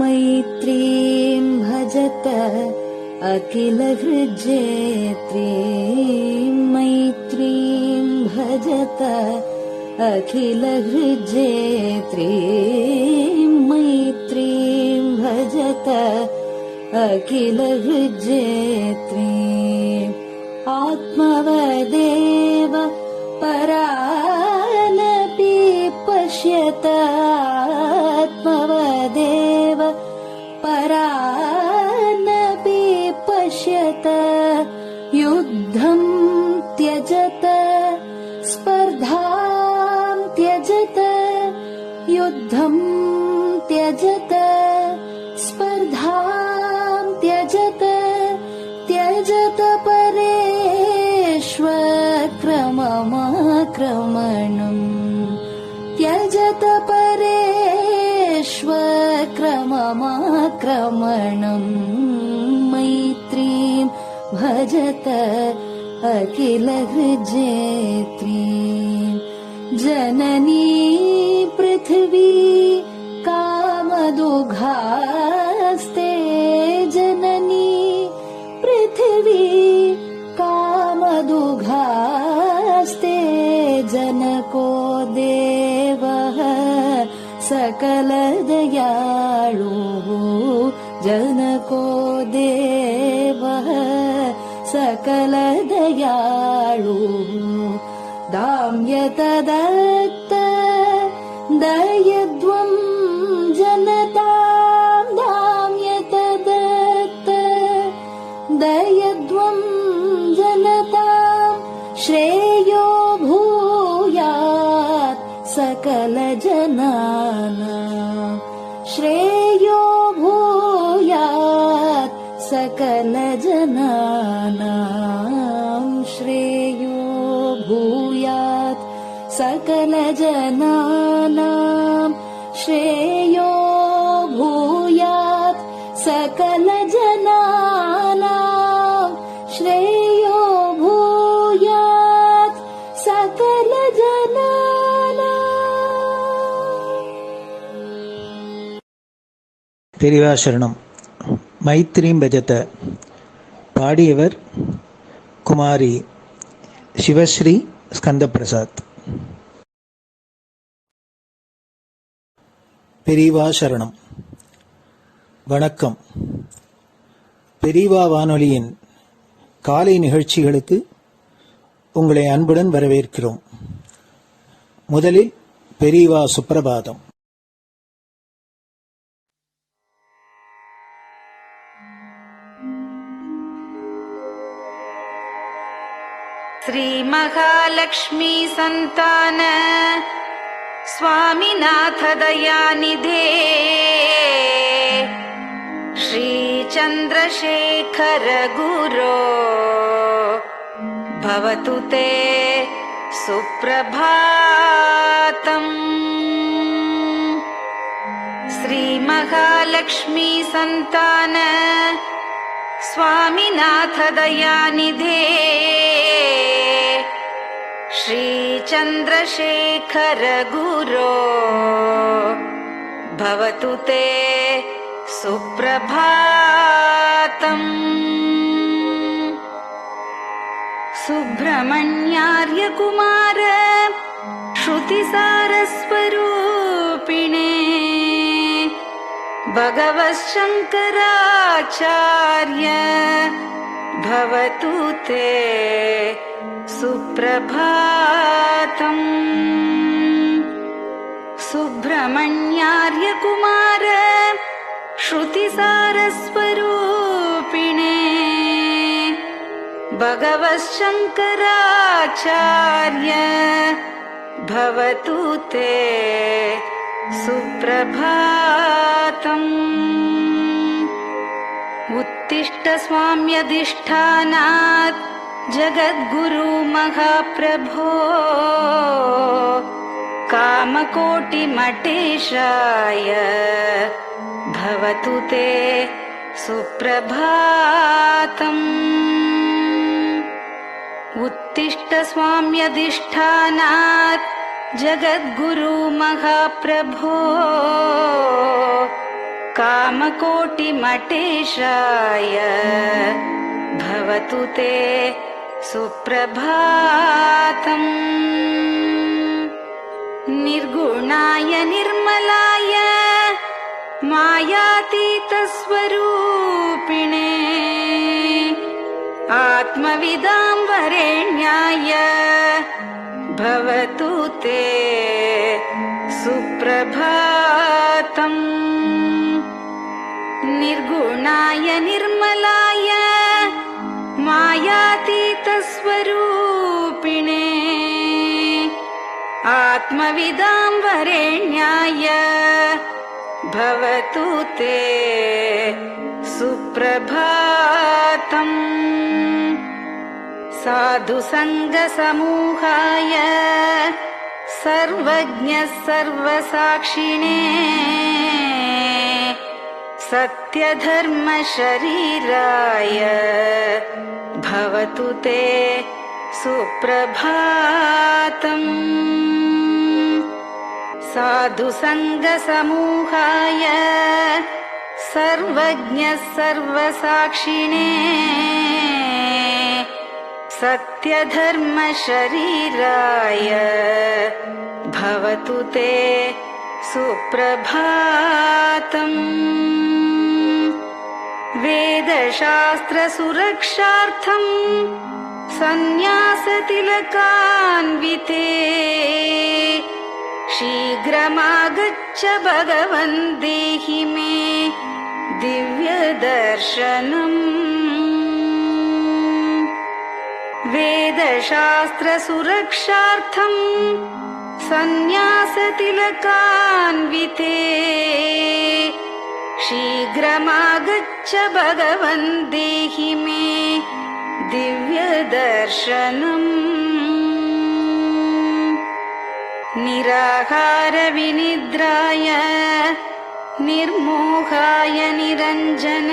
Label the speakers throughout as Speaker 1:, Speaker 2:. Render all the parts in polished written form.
Speaker 1: मैत्रीं भजत अखिलहृज्जेत्रीं मैत्रीं भजत अखिलहृज्जेत्रीं मैत्रीं भजत अखिलहृज्जेत्रीम् आत्मवदेव परानपि पश्यत आत्मवदेव परानपि पश्यत युद्धं त्यजत स्पर्धां त्यजत युद्धं त्यजत स्पर्धां त्यजत त्यजत परेष्वक्रममाक्रमणम् त्यजत परेष्वक्रममाक्रमणम् मैत्रीं भजत अखिलहृज्जेत्रीं जननी पृथिवी कामदुघास्ते जननी पृथिवी कामदुघास्ते जनको देवः सकलदयाळुः जनको देवः सकलदयाळुः दाम्यत दत्त दयध्वं जनतां दाम्यत दत्त दयध्वं जनतां श्रेयो भूयात् सकलजनानां श्रेयो भूयात् सकलजनानां श्रेयो भूयात् सकलजनानां श्रेयो भूयात् सकलजनानां श्रेयो भूयात् सकलजनानां.
Speaker 2: பெரிவாசரணம். மைத்ரீம் பஜத. பாடியவர் குமாரி சிவஸ்ரீ ஸ்கந்தபிரசாத். பெரியவா சரணம். வணக்கம். பெரியவா வானொலியின் காலை நிகழ்ச்சிகளுக்கு உங்களை அன்புடன் வரவேற்கிறோம். முதலில் பெரியவா சுப்பிரபாதம்.
Speaker 3: श्री महालक्ष्मी संतान स्वामीनाथ दयानिधे श्री चंद्रशेखर गुरो भवतु ते सुप्रभातम्. श्री महालक्ष्मी संतान स्वामीनाथ दयानिधे श्री चंद्रशेखर गुरो भवतु ते सुप्रभातम्. सुब्रह्मण्यार्य कुमार श्रुतिसारस्वरूपिणे भगवच्छंकराचार्य भवतु ते सुप्रभातम्. सुब्रह्मण्यार्य कुमार श्रुतिसारस्वरूपिणे भगवच्छंकराचार्य भवतु ते सुप्रभातम्. उत्तिष्ठ स्वाम्यधिष्ठानात् जगद्गुरु महाप्रभो कामकोटिमठेशाय भवतु ते सुप्रभातम्. उत्तिष्ठ स्वाम्यधिष्ठानात् जगद्गुरु महाप्रभो कामकोटिमटेशाय भवतु ते सुप्रभातम्। निर्गुणाय निर्मलाय मायातीतस्वरूपिणे आत्मविदां वरेण्याय भवतु ते सुप्रभातम्। निर्गुणाय निर्मलाय मायातीतस्वरूपिणे आत्मविदां वरेण्याय भवतु ते सुप्रभातम्। साधुसङ्गसमूहाय सर्वज्ञः सर्वसाक्षिणे सत्यधर्मशरीराय भवतु ते सुप्रभातम्। साधुसङ्गसमूहाय सर्वज्ञः सर्वसाक्षिणे सत्यधर्मशरीराय भवतु ते सुप्रभातम्। वेदशास्त्रसुरक्षार्थं सन्न्यासतिलकान्विते शीघ्रमागच्छ भगवन् देहि मे दिव्यदर्शनम्। वेदशास्त्रसुरक्षार्थं सन्न्यासतिलकान्विते शीघ्रमागच्छ भगवन् देहि मे दिव्यदर्शनम्। निराहारविनिद्राय निर्मोहाय निरञ्जन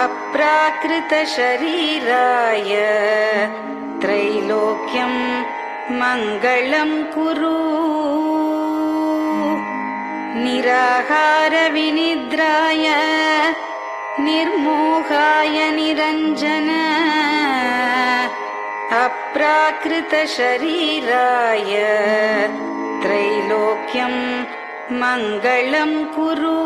Speaker 3: अप्राकृतशरीराय त्रैलोक्यं मङ्गलं कुरु। निराहारविनिद्राय निर्मोहाय निरञ्जन अप्राकृतशरीराय त्रैलोक्यं मङ्गलं कुरु।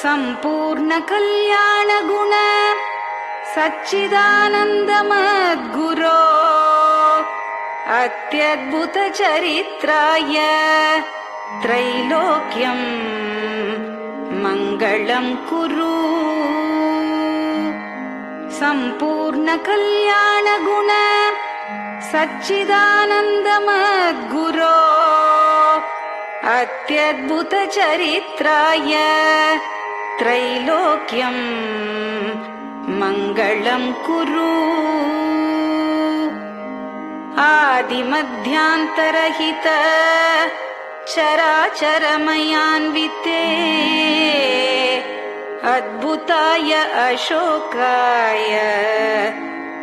Speaker 3: सम्पूर्णकल्याणगुण सच्चिदानन्दमद्गुरो अत्यद्भुतचरित्राय त्रैलोक्यं मङ्गलं कुरु। सम्पूर्णकल्याणगुण सच्चिदानन्दमद्गुरो अत्यद्भुतचरित्राय त्रैलोक्यं मङ्गलं कुरु। आदिमध्यान्तरहित चराचरमयान्विते अद्भुताय अशोकाय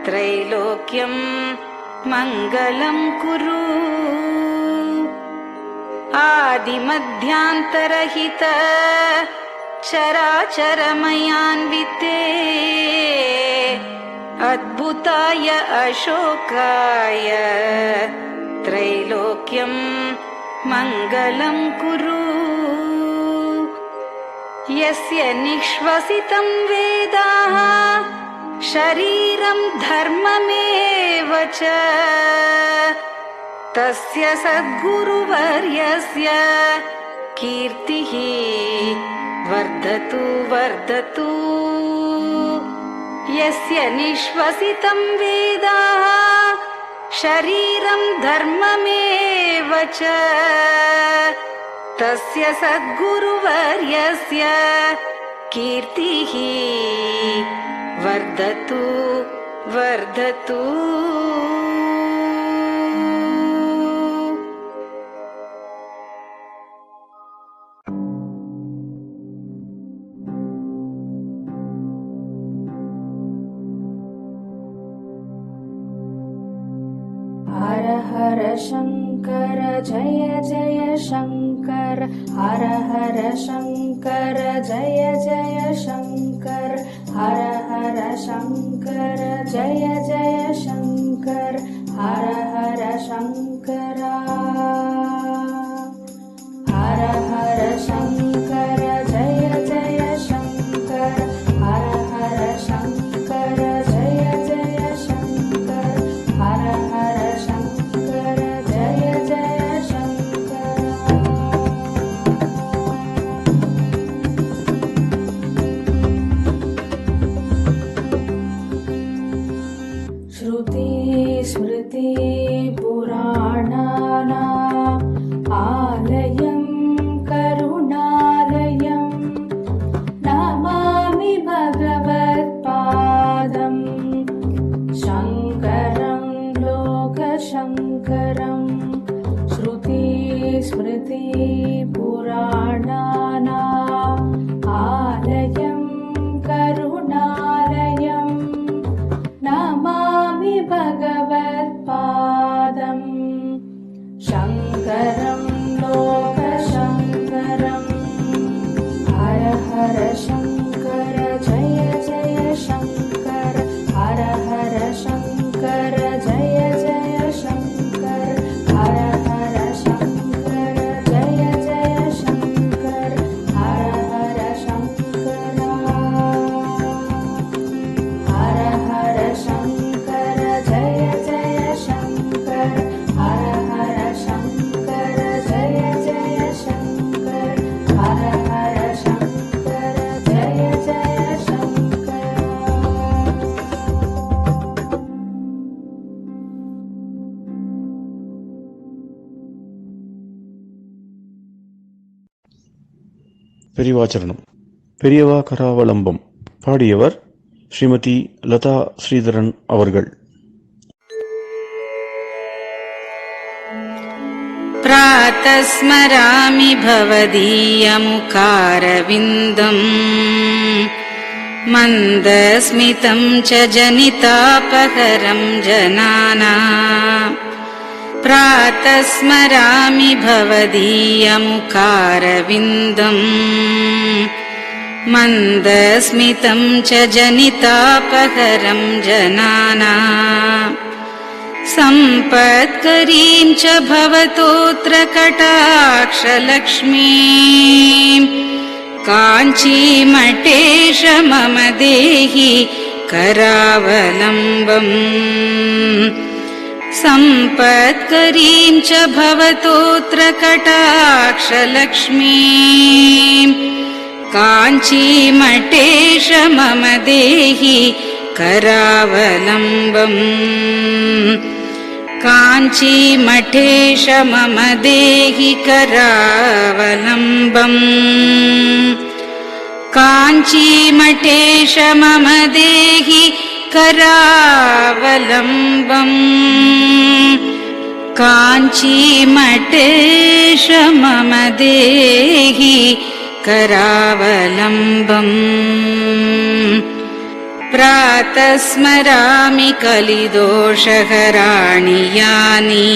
Speaker 3: त्रैलोक्यं मङ्गलं कुरु। आदिमध्यान्तरहित चराचरमयान्विते अद्भुताय अशोकाय त्रैलोक्यं मङ्गलं कुरु। यस्य निःश्वसितं वेदाः शरीरं धर्ममेव च तस्य सद्गुरुवर्यस्य कीर्तिः वर्धतु वर्धतु। यस्य निःश्वसितं वेदाः शरीरं धर्ममेव च तस्य सद्गुरुवर्यस्य कीर्तिः वर्धतु वर्धतु।
Speaker 1: हर हर शङ्कर जय जय शङ्कर हर हर शङ्कर जय जय शङ्कर हर हर शङ्कर जय जय शङ्कर हर हर शङ्करा हर हर शङ्कर जय जय शङ्कर हर हर शङ्कर जय जय शङ्कर हर हर शङ्कर जय जय शङ्कर श्रुति स्मृति पुराणानाम् आलयं करुणालयं नमामि भगवत्पादं शङ्करं लोकशङ्करं श्रुति स्मृति पुराणानाम् आलयं करुणालयं नमामि भगवत्पादं शङ्करं लोकशङ्करम् हर हर शङ्कर जय जय शङ्कर हर हर शङ्कर जय जय शङ्कर हर हर शङ्कर जय जय शङ्कर हर हर शङ्करा हर हर शङ्कर जय जय शङ्कर हर हर शङ्कर जय जय शङ्कर हर हर शङ्कर जय जय शङ्कर
Speaker 4: பெரியவாச்சரணம். பெரியவா கராவலம்பம். பாடியவர் ஸ்ரீமதி லதா ஸ்ரீதரன் அவர்கள்.
Speaker 3: प्रातः स्मरामि भवदीयमुखारविन्दम् मन्दस्मितं च जनितापहरं जनानाम् प्रातः स्मरामि भवदीयमुखारविन्दम् मन्दस्मितं च जनितापहरं जनानाम् सम्पत्करीं च भवतोऽत्र कटाक्षलक्ष्मीं काञ्चीमठेश मम देहि करावलम्बम् सम्पत्करीं च भवतोऽत्र कटाक्षलक्ष्मीं काञ्चीमठेश मम देहि करावलम्बम् काञ्चीमठेश मम देहि करावलम्बम् काञ्चीमठेश मम देहि करावलम्बम् काञ्चीमठेश मम देहि करावलम्बम् प्रातः स्मरामि कलिदोषहराणि यानि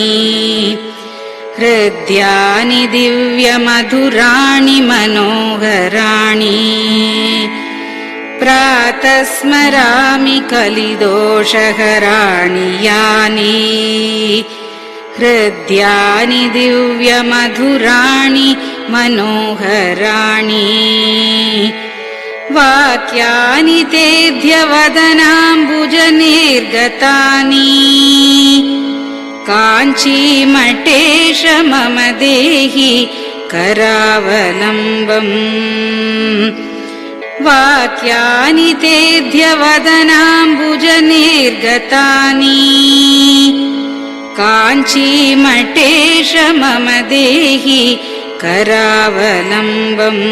Speaker 3: हृद्यानि दिव्यमधुराणि मनोहराणि प्रातः स्मरामि कलिदोषहराणि यानि हृद्यानि दिव्यमधुराणि मनोहराणि वाक्यानि तेऽध्यवदनाम्बुजनिर्गतानि काञ्चीमठेश मम देहि करावलम्बम् वाक्यानि तेऽध्यवदनाम्बुजनिर्गतानि काञ्चीमठेश मम देहि करावलम्बम्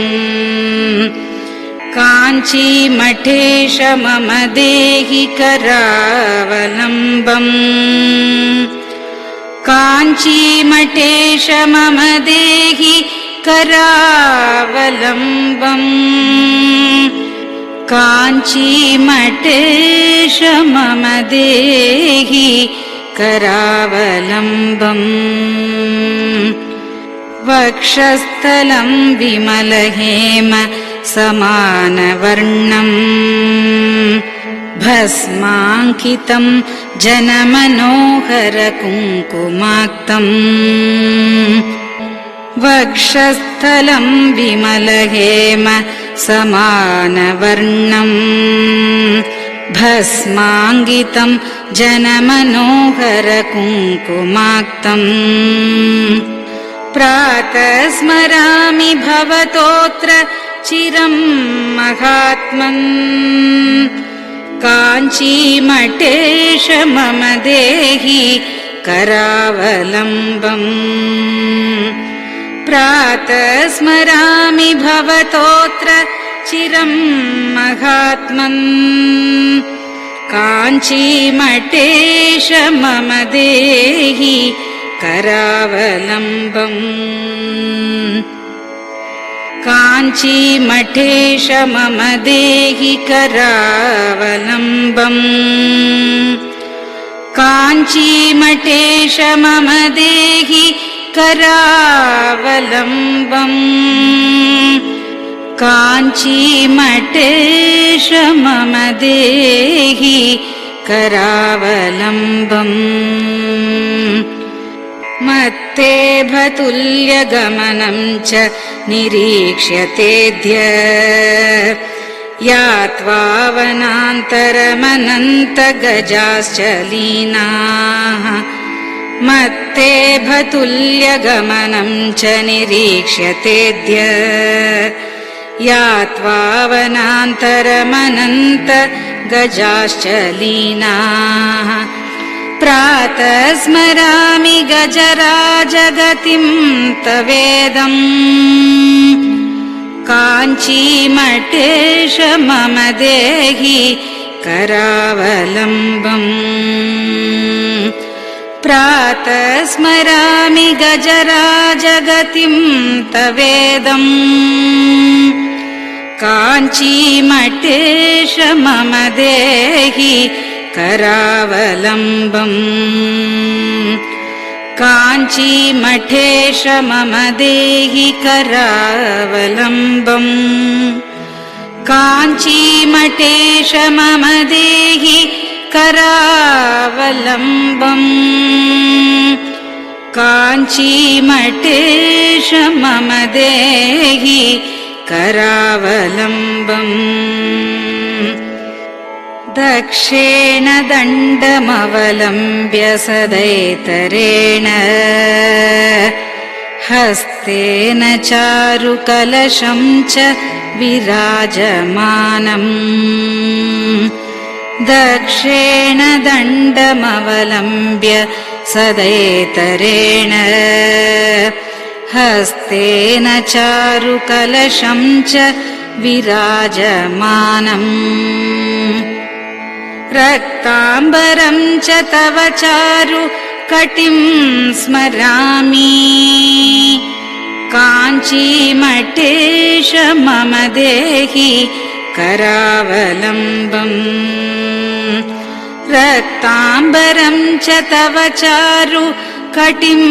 Speaker 3: काञ्चीमठेश मम देहि करावलम्बम् काञ्चीमठेश मम देहि करावलम्बम् काञ्चीमठेश मम देहि करावलम्बम् वक्षस्थलं विमलहेम समानवर्णम् भस्माङ्कितं जनमनोहर कुङ्कुमाक्तम् वक्षस्थलं विमलहेम समानवर्णम् भस्माङ्कितं जनमनोहर कुङ्कुमाक्तम् प्रातः स्मरामि भवतोऽत्र चिरं महात्मन् काञ्चीमठेश मम देहि करावलम्बम् प्रातः स्मरामि भवतोऽत्र चिरं महात्मन् काञ्चीमठेश मम देहि करावलम्बम् काञ्चीमठेश मम देहि करावलम्बम् काञ्चीमठेश मम देहि करावलम्बम् काञ्चीमठेश मम देहि करावलम्बम् मत्तेभतुल्यगमनं च निरीक्ष्यतेऽद्य यात्वा वनान्तरमनन्तगजाश्च लीनाः मत्तेभतुल्यगमनं च निरीक्ष्यतेऽद्य यात्वा वनान्तरमनन्तगजाश्च लीनाः प्रातः स्मरामि गजराजगतिं तवेदम् काञ्चीमठेश मम देहि करावलम्बम् प्रातः स्मरामि गजराजगतिं तवेदम् काञ्चीमठेश मम देहि करावलम्बम् काञ्चीमठेश मम देहि करावलम्बम् काञ्चीमठेश मम देहि करावलम्बम् काञ्चीमठेश मम देहि करावलम्बम् दक्षेण दण्डमवलम्ब्य सदैतरेण हस्तेन चारुकलशं च विराजमानम् दक्षेण दण्डमवलम्ब्य सदैतरेण हस्तेन चारुकलशं च विराजमानम् रक्ताम्बरं च तव चारु कटिं स्मरामि काञ्चीमठेश मम देहि करावलम्बम् रक्ताम्बरं च तव चारु कटिं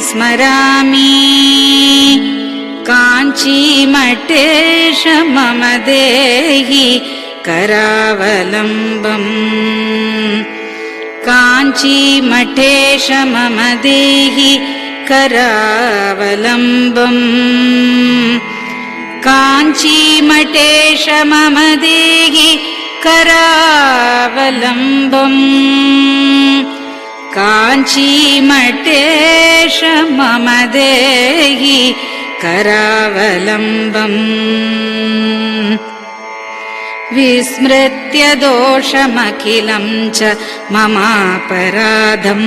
Speaker 3: स्मरामि काञ्चीमठेश मम देहि करावलम्बम् काञ्चीमठेश मम देहि करावलम्बम् काञ्चीमठेश मम देहि करावलम्बम् काञ्चीमठेश मम देहि करावलम्बम् विस्मृत्य दोषमखिलं च ममापराधम्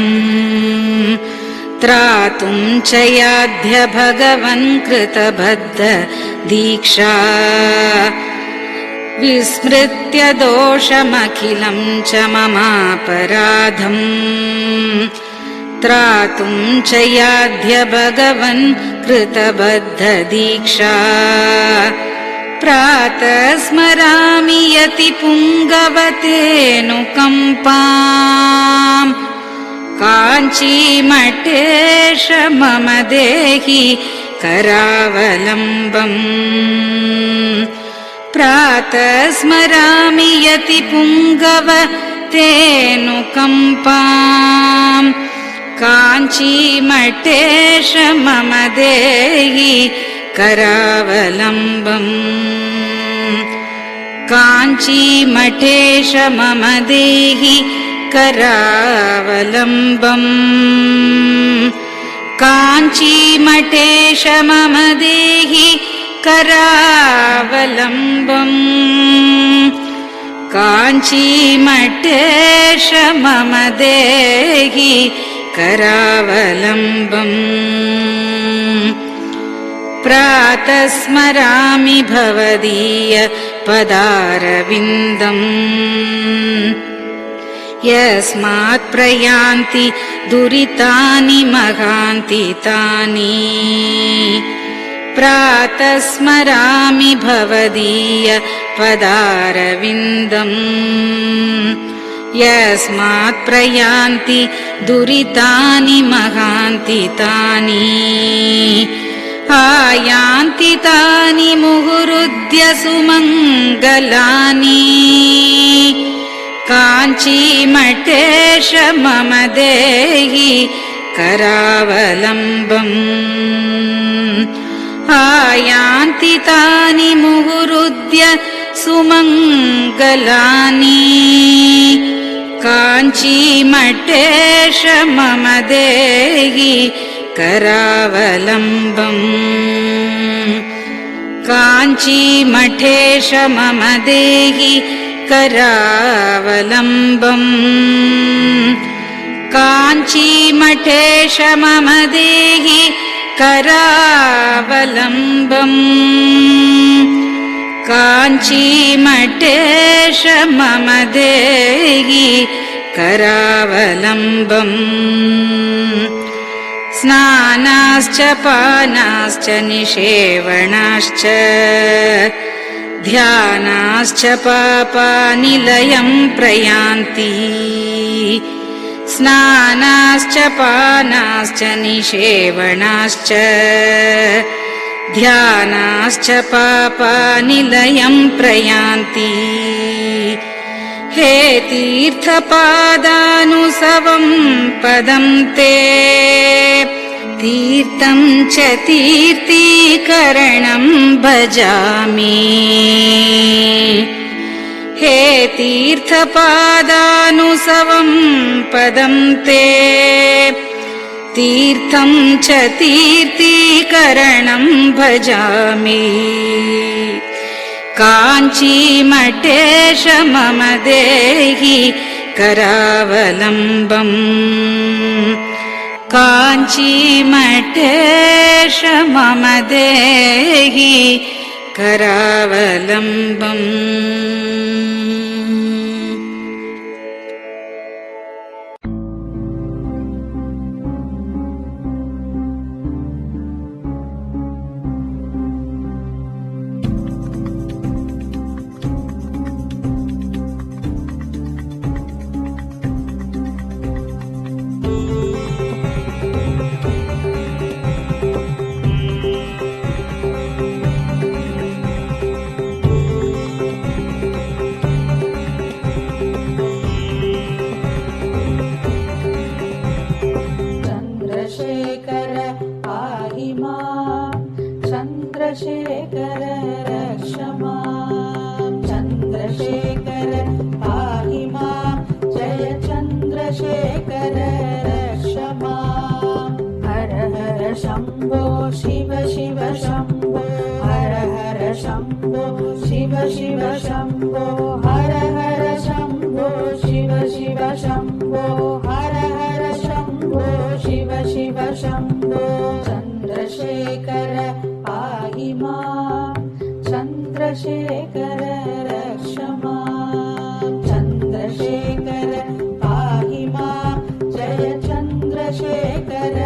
Speaker 3: त्रातुं च याध्य भगवन् कृतबद्ध दीक्षा विस्मृत्य दोषमखिलं च ममापराधम् त्रातुं च याध्य भगवन् कृतबद्ध दीक्षा प्रातः स्मरामि यति पुङ्गवतेऽनुकम्पाम् काञ्चीमठेश मम देहि करावलम्बम् प्रातः स्मरामि यति पुङ्गव तेऽनुकम्पाम् काञ्चीमठेश मम देहि करावलम्बम् काञ्चीमठेश मम देहि करावलम्बम् काञ्चीमठेश मम देहि करावलम्बम् काञ्चीमठेश मम देहि करावलम्बम् प्रातः स्मरामि भवदीय पदारविन्दम् यस्मात् प्रयान्ति दुरितानि महान्ति तानि प्रातः स्मरामि भवदीय पदारविन्दम् यस्मात् प्रयान्ति दुरितानि महान्ति तानि आयान्ति तानि मुहुरुद्य सुमङ्गलानि काञ्चीमठेश मम देहि करावलम्बम् आयान्ति तानि मुहुरुद्य सुमङ्गलानि काञ्चीमठेश मम देहि करावलम्बम् काञ्चीमठेश मम देहि करावलम्बम् काञ्चीमठेश मम देहि करावलम्बम् काञ्चीमठेश मम देहि करावलम्बम् स्नानाश्च पानाश्च निषेवणाश्च ध्यानाश्च पापानिलयं प्रयान्ति स्नानाश्च पानाश्च निषेवणाश्च ध्यानाश्च पापानिलयं प्रयान्ति हे तीर्थपादानुसवं पदं ते तीर्थं च तीर्थीकरणं भजामि हे तीर्थपादानुसवं पदं ते तीर्थं च तीर्थीकरणं भजामि काञ्चीमठेश मम देहि करावलम्बम् काञ्चीमठेश मम देहि करावलम्बम्
Speaker 1: चन्द्रशेखर रक्ष माम् चन्द्रशेखर पाहि माम् जय चन्द्रशेखर रक्ष माम् हर हर शम्भो शिव शिव शम्भो हर हर शम्भो शिव शिव शम्भो हर हर शम्भो शिव शिव शम्भो हर हर शम्भो शिव शिव शम्भो चन्द्रशेखर पाहि माम् चन्द्रशेखर रक्ष माम् चन्द्रशेखर पाहि माम् जय चन्द्रशेखर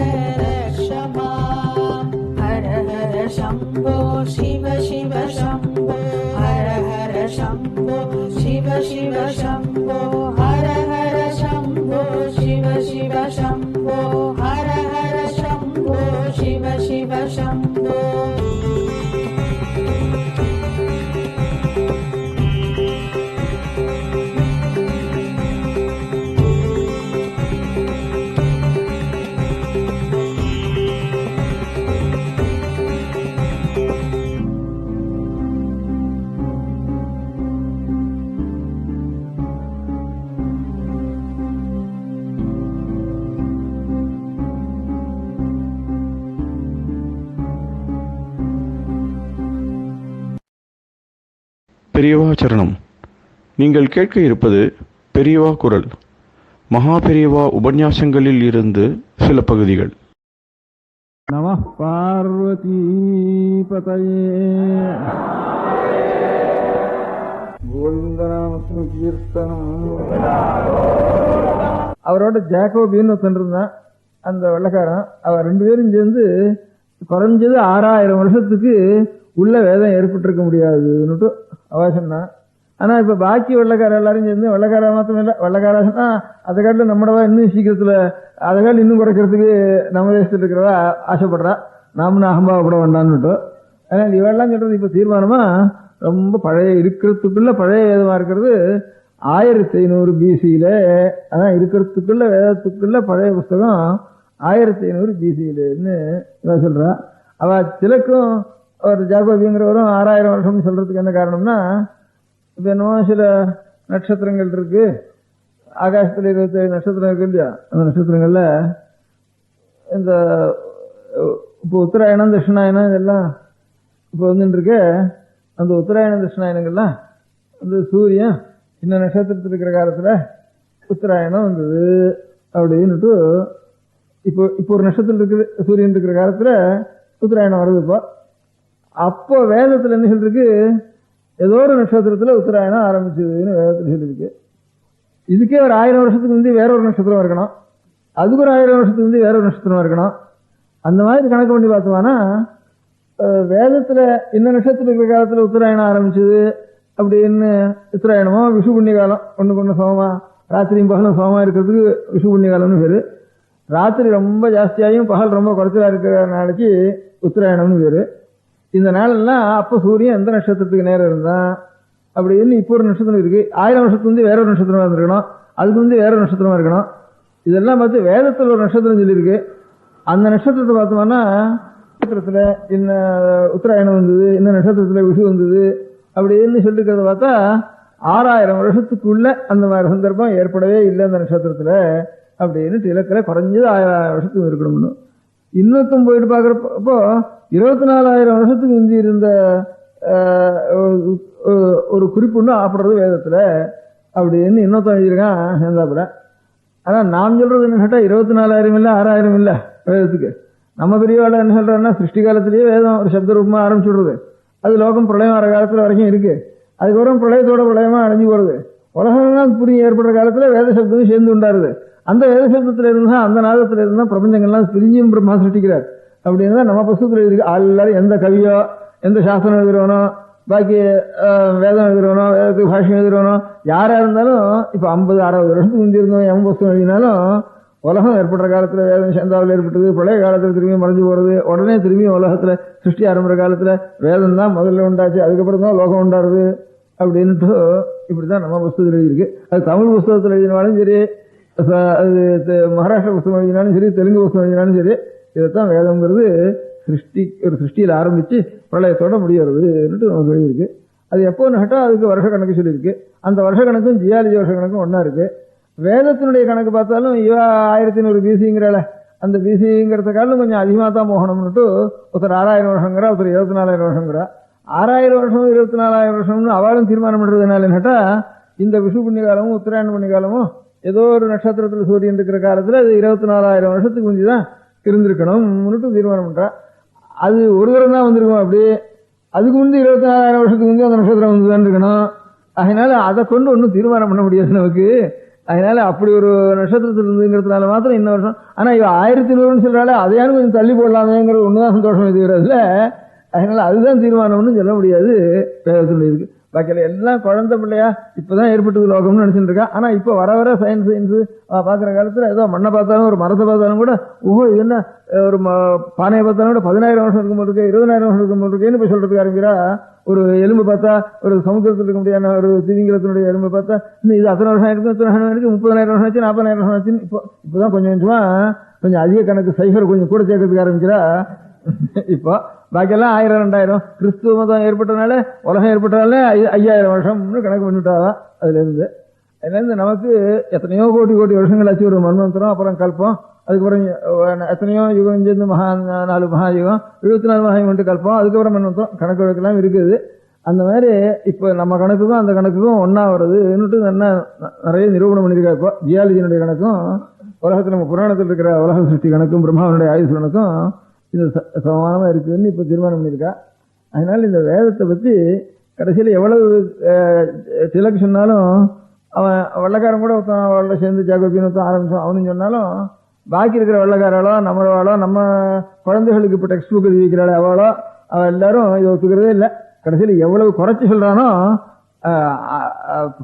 Speaker 1: रक्ष माम् हर हर शम्भो शिव शिव शम्भो हर हर शम्भो शिव शिव शम्भो हर हर शम्भो शिव शिव शम्भो हर हर शम्भो शिव शिव शम्भो
Speaker 4: பெரியவா சரணம். நீங்கள் கேட்க இருப்பது பெரியவா குரல். மகா பெரியவா உபன்யாசங்களில் இருந்து சில பகுதிகள்.
Speaker 5: நம பார்வதி பதயே கோவிந்தநாம கீர்த்தனம். அவரோட ஜாக்கோபின்னு ஒருத்தன் இருந்தான், அந்த வெள்ளக்காரன். அவர் 2 பேரும் சேர்ந்து குறைஞ்சது 6000 வருஷத்துக்கு உள்ள வேதம் ஏற்பட்டிருக்க முடியாதுன்னுட்டு அவ சொன்னான். ஆனா இப்ப பாக்கி வெள்ளக்கார எல்லாரும் சேர்ந்து, வெள்ளக்கார மாத்திரம் இல்ல, வெள்ளக்கார சொன்னா அதை காட்டிலும் நம்மடவா இன்னும் சீக்கிரத்துல அதை காட்டிலும் இன்னும் குறைக்கிறதுக்கு நம்ம தேசத்துல இருக்கிறவா ஆசைப்படுறா. நாம அகம்பாவப்பட வேண்டான்னுட்டு. அதனால இவெல்லாம் சொல்றது இப்ப தீர்மானமா ரொம்ப பழைய இருக்கிறதுக்குள்ள பழைய வேதமா இருக்கிறது 1500 பிசியில. அதான் இருக்கிறதுக்குள்ள வேதத்துக்குள்ள பழைய புஸ்தகம் 1500 பிசியிலன்னு இவன் சொல்றா. அவ சிலக்கும் ஒரு ஜாகோபிங்கிறவரும் 6000 வருஷம்னு சொல்றதுக்கு என்ன காரணம்னா, இப்ப என்னவோ சில நட்சத்திரங்கள் இருக்கு, ஆகாசத்துல 27 நட்சத்திரம் இருக்கு இல்லையா, அந்த நட்சத்திரங்கள்ல இந்த இப்போ உத்தராயணம் தட்சிணாயணம் இதெல்லாம் இப்போ வந்துட்டு இருக்கு. அந்த உத்தராயண தட்சிணாயனங்கள்லாம் அந்த சூரியன் இந்த நட்சத்திரத்தில் இருக்கிற காலத்துல உத்தராயணம் வந்தது அப்படின்னுட்டு இப்போ ஒரு நட்சத்திரம் இருக்குது, சூரியன் இருக்கிற காலத்துல உத்தராயணம் வருது. இப்போ அப்போ வேதத்துல என்ன சொல்லிருக்கு, ஏதோ ஒரு நட்சத்திரத்துல உத்தராயணம் ஆரம்பிச்சதுன்னு வேதத்துல சொல்லியிருக்கு. இதுக்கே ஒரு 1000 வருஷத்துக்கு முந்தி வேற ஒரு நட்சத்திரம் இருக்கணும், அதுக்கு ஒரு 1000 வருஷத்துக்கு முந்தி வேற ஒரு நட்சத்திரம் இருக்கணும். அந்த மாதிரி கணக்கு பண்ணி பார்த்தோம்னா வேதத்துல இந்த நட்சத்திரம் இருக்கிற காலத்துல உத்தராயணம் ஆரம்பிச்சது அப்படின்னு உத்தராயணமோ விஷு புண்ணிய காலம் ஒண்ணுக்கு ஒண்ணு சமமா, ராத்திரியும் பகலும் சமமா இருக்கிறதுக்கு விஷு புண்ணிய காலம்னு பேரு. ராத்திரி ரொம்ப ஜாஸ்தியாயும் பகல் ரொம்ப குறைச்சலா இருக்கிற நாளைக்கு உத்தராயணம்னு பேரு. இந்த நாளெல்லாம் அப்ப சூரியன் எந்த நட்சத்திரத்துக்கு நேரம் இருந்தான் அப்படின்னு இப்போ ஒரு நட்சத்திரம் இருக்கு. 1000 வருஷத்துக்கு வந்து வேற ஒரு நட்சத்திரமா இருந்திருக்கணும், அதுக்கு வந்து வேற ஒரு நட்சத்திரமா இருக்கணும். இதெல்லாம் பார்த்து வேதத்துல ஒரு நட்சத்திரம் சொல்லியிருக்கு. அந்த நட்சத்திரத்தை பார்த்தோம்னா நட்சத்திரத்துல இந்த உத்தராயணம் வந்தது, இந்த நட்சத்திரத்துல விஷு வந்தது அப்படின்னு சொல்லிருக்கிறத பார்த்தா 6000 வருஷத்துக்குள்ள அந்த மாதிரி சந்தர்ப்பம் ஏற்படவே இல்லை அந்த நட்சத்திரத்துல அப்படின்னு இலக்கில குறைஞ்சது 1000 வருஷத்துக்கு இருக்கணும்னு. இன்னொருத்தம் போயிட்டு பாக்குறப்போ 24000 வருஷத்துக்கு முந்தி இருந்த ஒரு குறிப்புன்னு ஆப்படுறது வேதத்துல அப்படின்னு இன்னொருத்தம் எழுதியிருக்கான் சேர்ந்தாப்புல. ஆனா நான் சொல்றது என்ன கேட்டா 24000 இல்ல 6000 இல்ல வேதத்துக்கு. நம்ம பெரியவாள் என்ன சொல்றாருன்னா, சிருஷ்டி காலத்திலேயே வேதம் ஒரு சப்த ரூபமா ஆரம்பிச்சுடுறது, அது லோகம் பிரளயம் வர காலத்துல வரைக்கும் இருக்கு. அதுக்கப்புறம் பிரளயத்தோட பிரளயமா அடைஞ்சு போறது. உலகம் புரிய ஏற்படுற காலத்துல வேத சப்தமும் சேர்ந்து உண்டாருது. அந்த வேத சப்தத்துல இருந்தா, அந்த நாதத்துல இருந்தா பிரபஞ்சங்கள்லாம் பிரிஞ்சும் பிரம்மா சிருஷ்டிக்கிறார் அப்படின்னு நம்ம புஸ்தகத்துல இருக்கு. எல்லாரும் எந்த கவியோ எந்த சாஸ்திரம் எழுதுறவனோ, பாக்கி வேதம் எழுதுறவனோ, வேதத்துக்கு பாஷ்யம் எழுதுறவனோ யாரா இருந்தாலும் இப்ப 50-60 வருஷத்துக்கு முந்தி இருந்தோம் எம் புஸ்தகம் எழுதினாலும் உலகம் ஏற்படுற காலத்துல வேதம் சந்தாவில் ஏற்பட்டது, பழைய காலத்துல திரும்பி மறைஞ்சு போறது, உடனே திரும்பி உலகத்துல சிருஷ்டி ஆரம்பிற காலத்துல வேதம் தான் முதல்ல உண்டாச்சு, அதுக்கப்புறம் தான் லோகம் உண்டாருது அப்படின்ட்டு இப்படிதான் நம்ம புஸ்தகத்தில் எழுதியிருக்கு. அது தமிழ் புஸ்தகத்தில் எழுதினாலும் சரி, அது மகாராஷ்டிரா புஸ்தகம் எழுதினாலும் சரி, தெலுங்கு புஸ்தகம் எழுதினாலும் சரி, இதைத்தான் வேதம்ங்கிறது ஒரு சிருஷ்டியில் ஆரம்பிச்சு பிரளயத்தோட முடியறதுன்னுட்டு நமக்கு எழுதியிருக்கு. அது எப்போன்னு கேட்டா அதுக்கு வருஷ கணக்கு சொல்லியிருக்கு. அந்த வருஷ கணக்கும் ஜியாலஜி வருஷ கணக்கும் ஒன்னா இருக்கு. வேதத்தினுடைய கணக்கு பார்த்தாலும் 1100 பிசிங்கிறால, அந்த பிசிங்கிறத காலம் கொஞ்சம் அதிகமாக தான் போகணும்னுட்டு ஒருத்தர் 6000 வருஷங்கிறா, ஒருத்தர் 24000 வருஷங்கிறா. 6000 வருஷம் 24000 வருஷம்னு அவளும் தீர்மானம் பண்றதுனால கேட்டா, இந்த விஷு புண்ணிய காலமும் உத்தராயண புண்ணிய காலமும் ஏதோ ஒரு நட்சத்திரத்துல சூரியன் இருக்கிற காலத்துல அது 24000 வருஷத்துக்கு முந்திதான் இருந்திருக்கணும்னுட்டு தீர்மானம் பண்றா. அது ஒரு தரம் தான் வந்திருக்கும். அப்படி அதுக்கு முந்தி 24000 வருஷத்துக்கு முந்தி அந்த நட்சத்திரம் வந்துதான் இருக்கணும். அதனால அதை கொண்டு ஒன்றும் தீர்மானம் பண்ண முடியாது நமக்கு. அதனால அப்படி ஒரு நட்சத்திரத்தில் இருந்துங்கிறதுனால மாத்திரம் இன்ன வருஷம். ஆனா இவ 1100 சொல்றாள், அதையானு கொஞ்சம் தள்ளி போடலாமேங்கிற ஒண்ணுதான் சந்தோஷம் எதுங்கிறதுல. அதனால அதுதான் தீர்மானம்னு சொல்ல முடியாது. வேதத்தில் இருக்கு பாக்கியில எல்லாம் குழந்தை பிள்ளையா இப்பதான் ஏற்பட்டது லோகம்னு நினைச்சுட்டு இருக்கா. ஆனா இப்ப வர வர சயின்ஸ் பாக்குற காலத்துல ஏதோ மண்ணை பார்த்தாலும் ஒரு மரத்தை பார்த்தாலும் கூட இது என்ன ஒரு பானையை பார்த்தாலும் கூட 10,000 வருஷம் இருக்கும் போது இருக்கு, 20,000 வருஷம் இருக்கும் போது இருக்குன்னு இப்ப சொல்றதுக்கு ஆரம்பிக்கிறா. ஒரு எலும்பு பார்த்தா, ஒரு சமுத்திரத்தில் இருக்க முடியாத ஒரு திமிங்கலத்தினுடைய எலும்பு பார்த்தா இது அத்தனை வருஷம் ஆயிருக்கு, 30,000 வருஷம் ஆச்சு, 40,000 வருஷம் ஆச்சுன்னு இப்பதான் கொஞ்சம் கொஞ்சமா கொஞ்சம் அதிக கணக்கு சைகர் கொஞ்சம் கூட சேர்க்கறதுக்கு ஆரம்பிக்கிறா. இப்போ பாக்கியெல்லாம் 1000, 2000 கிறிஸ்துவ மதம் ஏற்பட்டனால உலகம் ஏற்பட்டனால 5000 வருஷம்னு கணக்கு பண்ணிவிட்டாதான். அதுல இருந்து நமக்கு எத்தனையோ கோடி வருஷங்கள் ஆச்சு. ஒரு மன்வந்தரம், அப்புறம் கல்பம், அதுக்கப்புறம் எத்தனையோ யுகம் சேர்ந்து 4 மகாயுகம், 74 மகாயுகம் கல்பம், அதுக்கப்புறம் மன்வந்தரம், கணக்கு வழக்கெல்லாம் இருக்குது. அந்த மாதிரி இப்ப நம்ம கணக்குக்கும் அந்த கணக்குக்கும் ஒன்னா வருதுன்னுட்டு நிறைய நிரூபணம் பண்ணியிருக்கா. இப்போ ஜியாலஜியினுடைய கணக்கும் உலகத்தில் நம்ம புராணத்தில் இருக்கிற உலக சிருஷ்டி கணக்கும் பிரம்மாவனுடைய ஆயுசு கணக்கும் இது சமமானமா இருக்குதுன்னு இப்ப தீர்மானம் பண்ணியிருக்கா. அதனால இந்த வேதத்தை பத்தி கடைசியில் எவ்வளவு திலக்கு சொன்னாலும் அவன் வெள்ளக்காரன் கூட அவளோட சேர்ந்து ஜாகோபின்னு ஆரம்பிச்சோம் அவனு சொன்னாலும் பாக்கி இருக்கிற வெள்ளக்காராளோ நம்மளவாளோ நம்ம குழந்தைகளுக்கு இப்ப டெக்ஸ்ட் புக் எழுதி வைக்கிறாளோ அவளோ அவ எல்லாரும் இதை ஒத்துக்கிறதே இல்லை. கடைசியில் எவ்வளவு குறைச்சி சொல்றானோ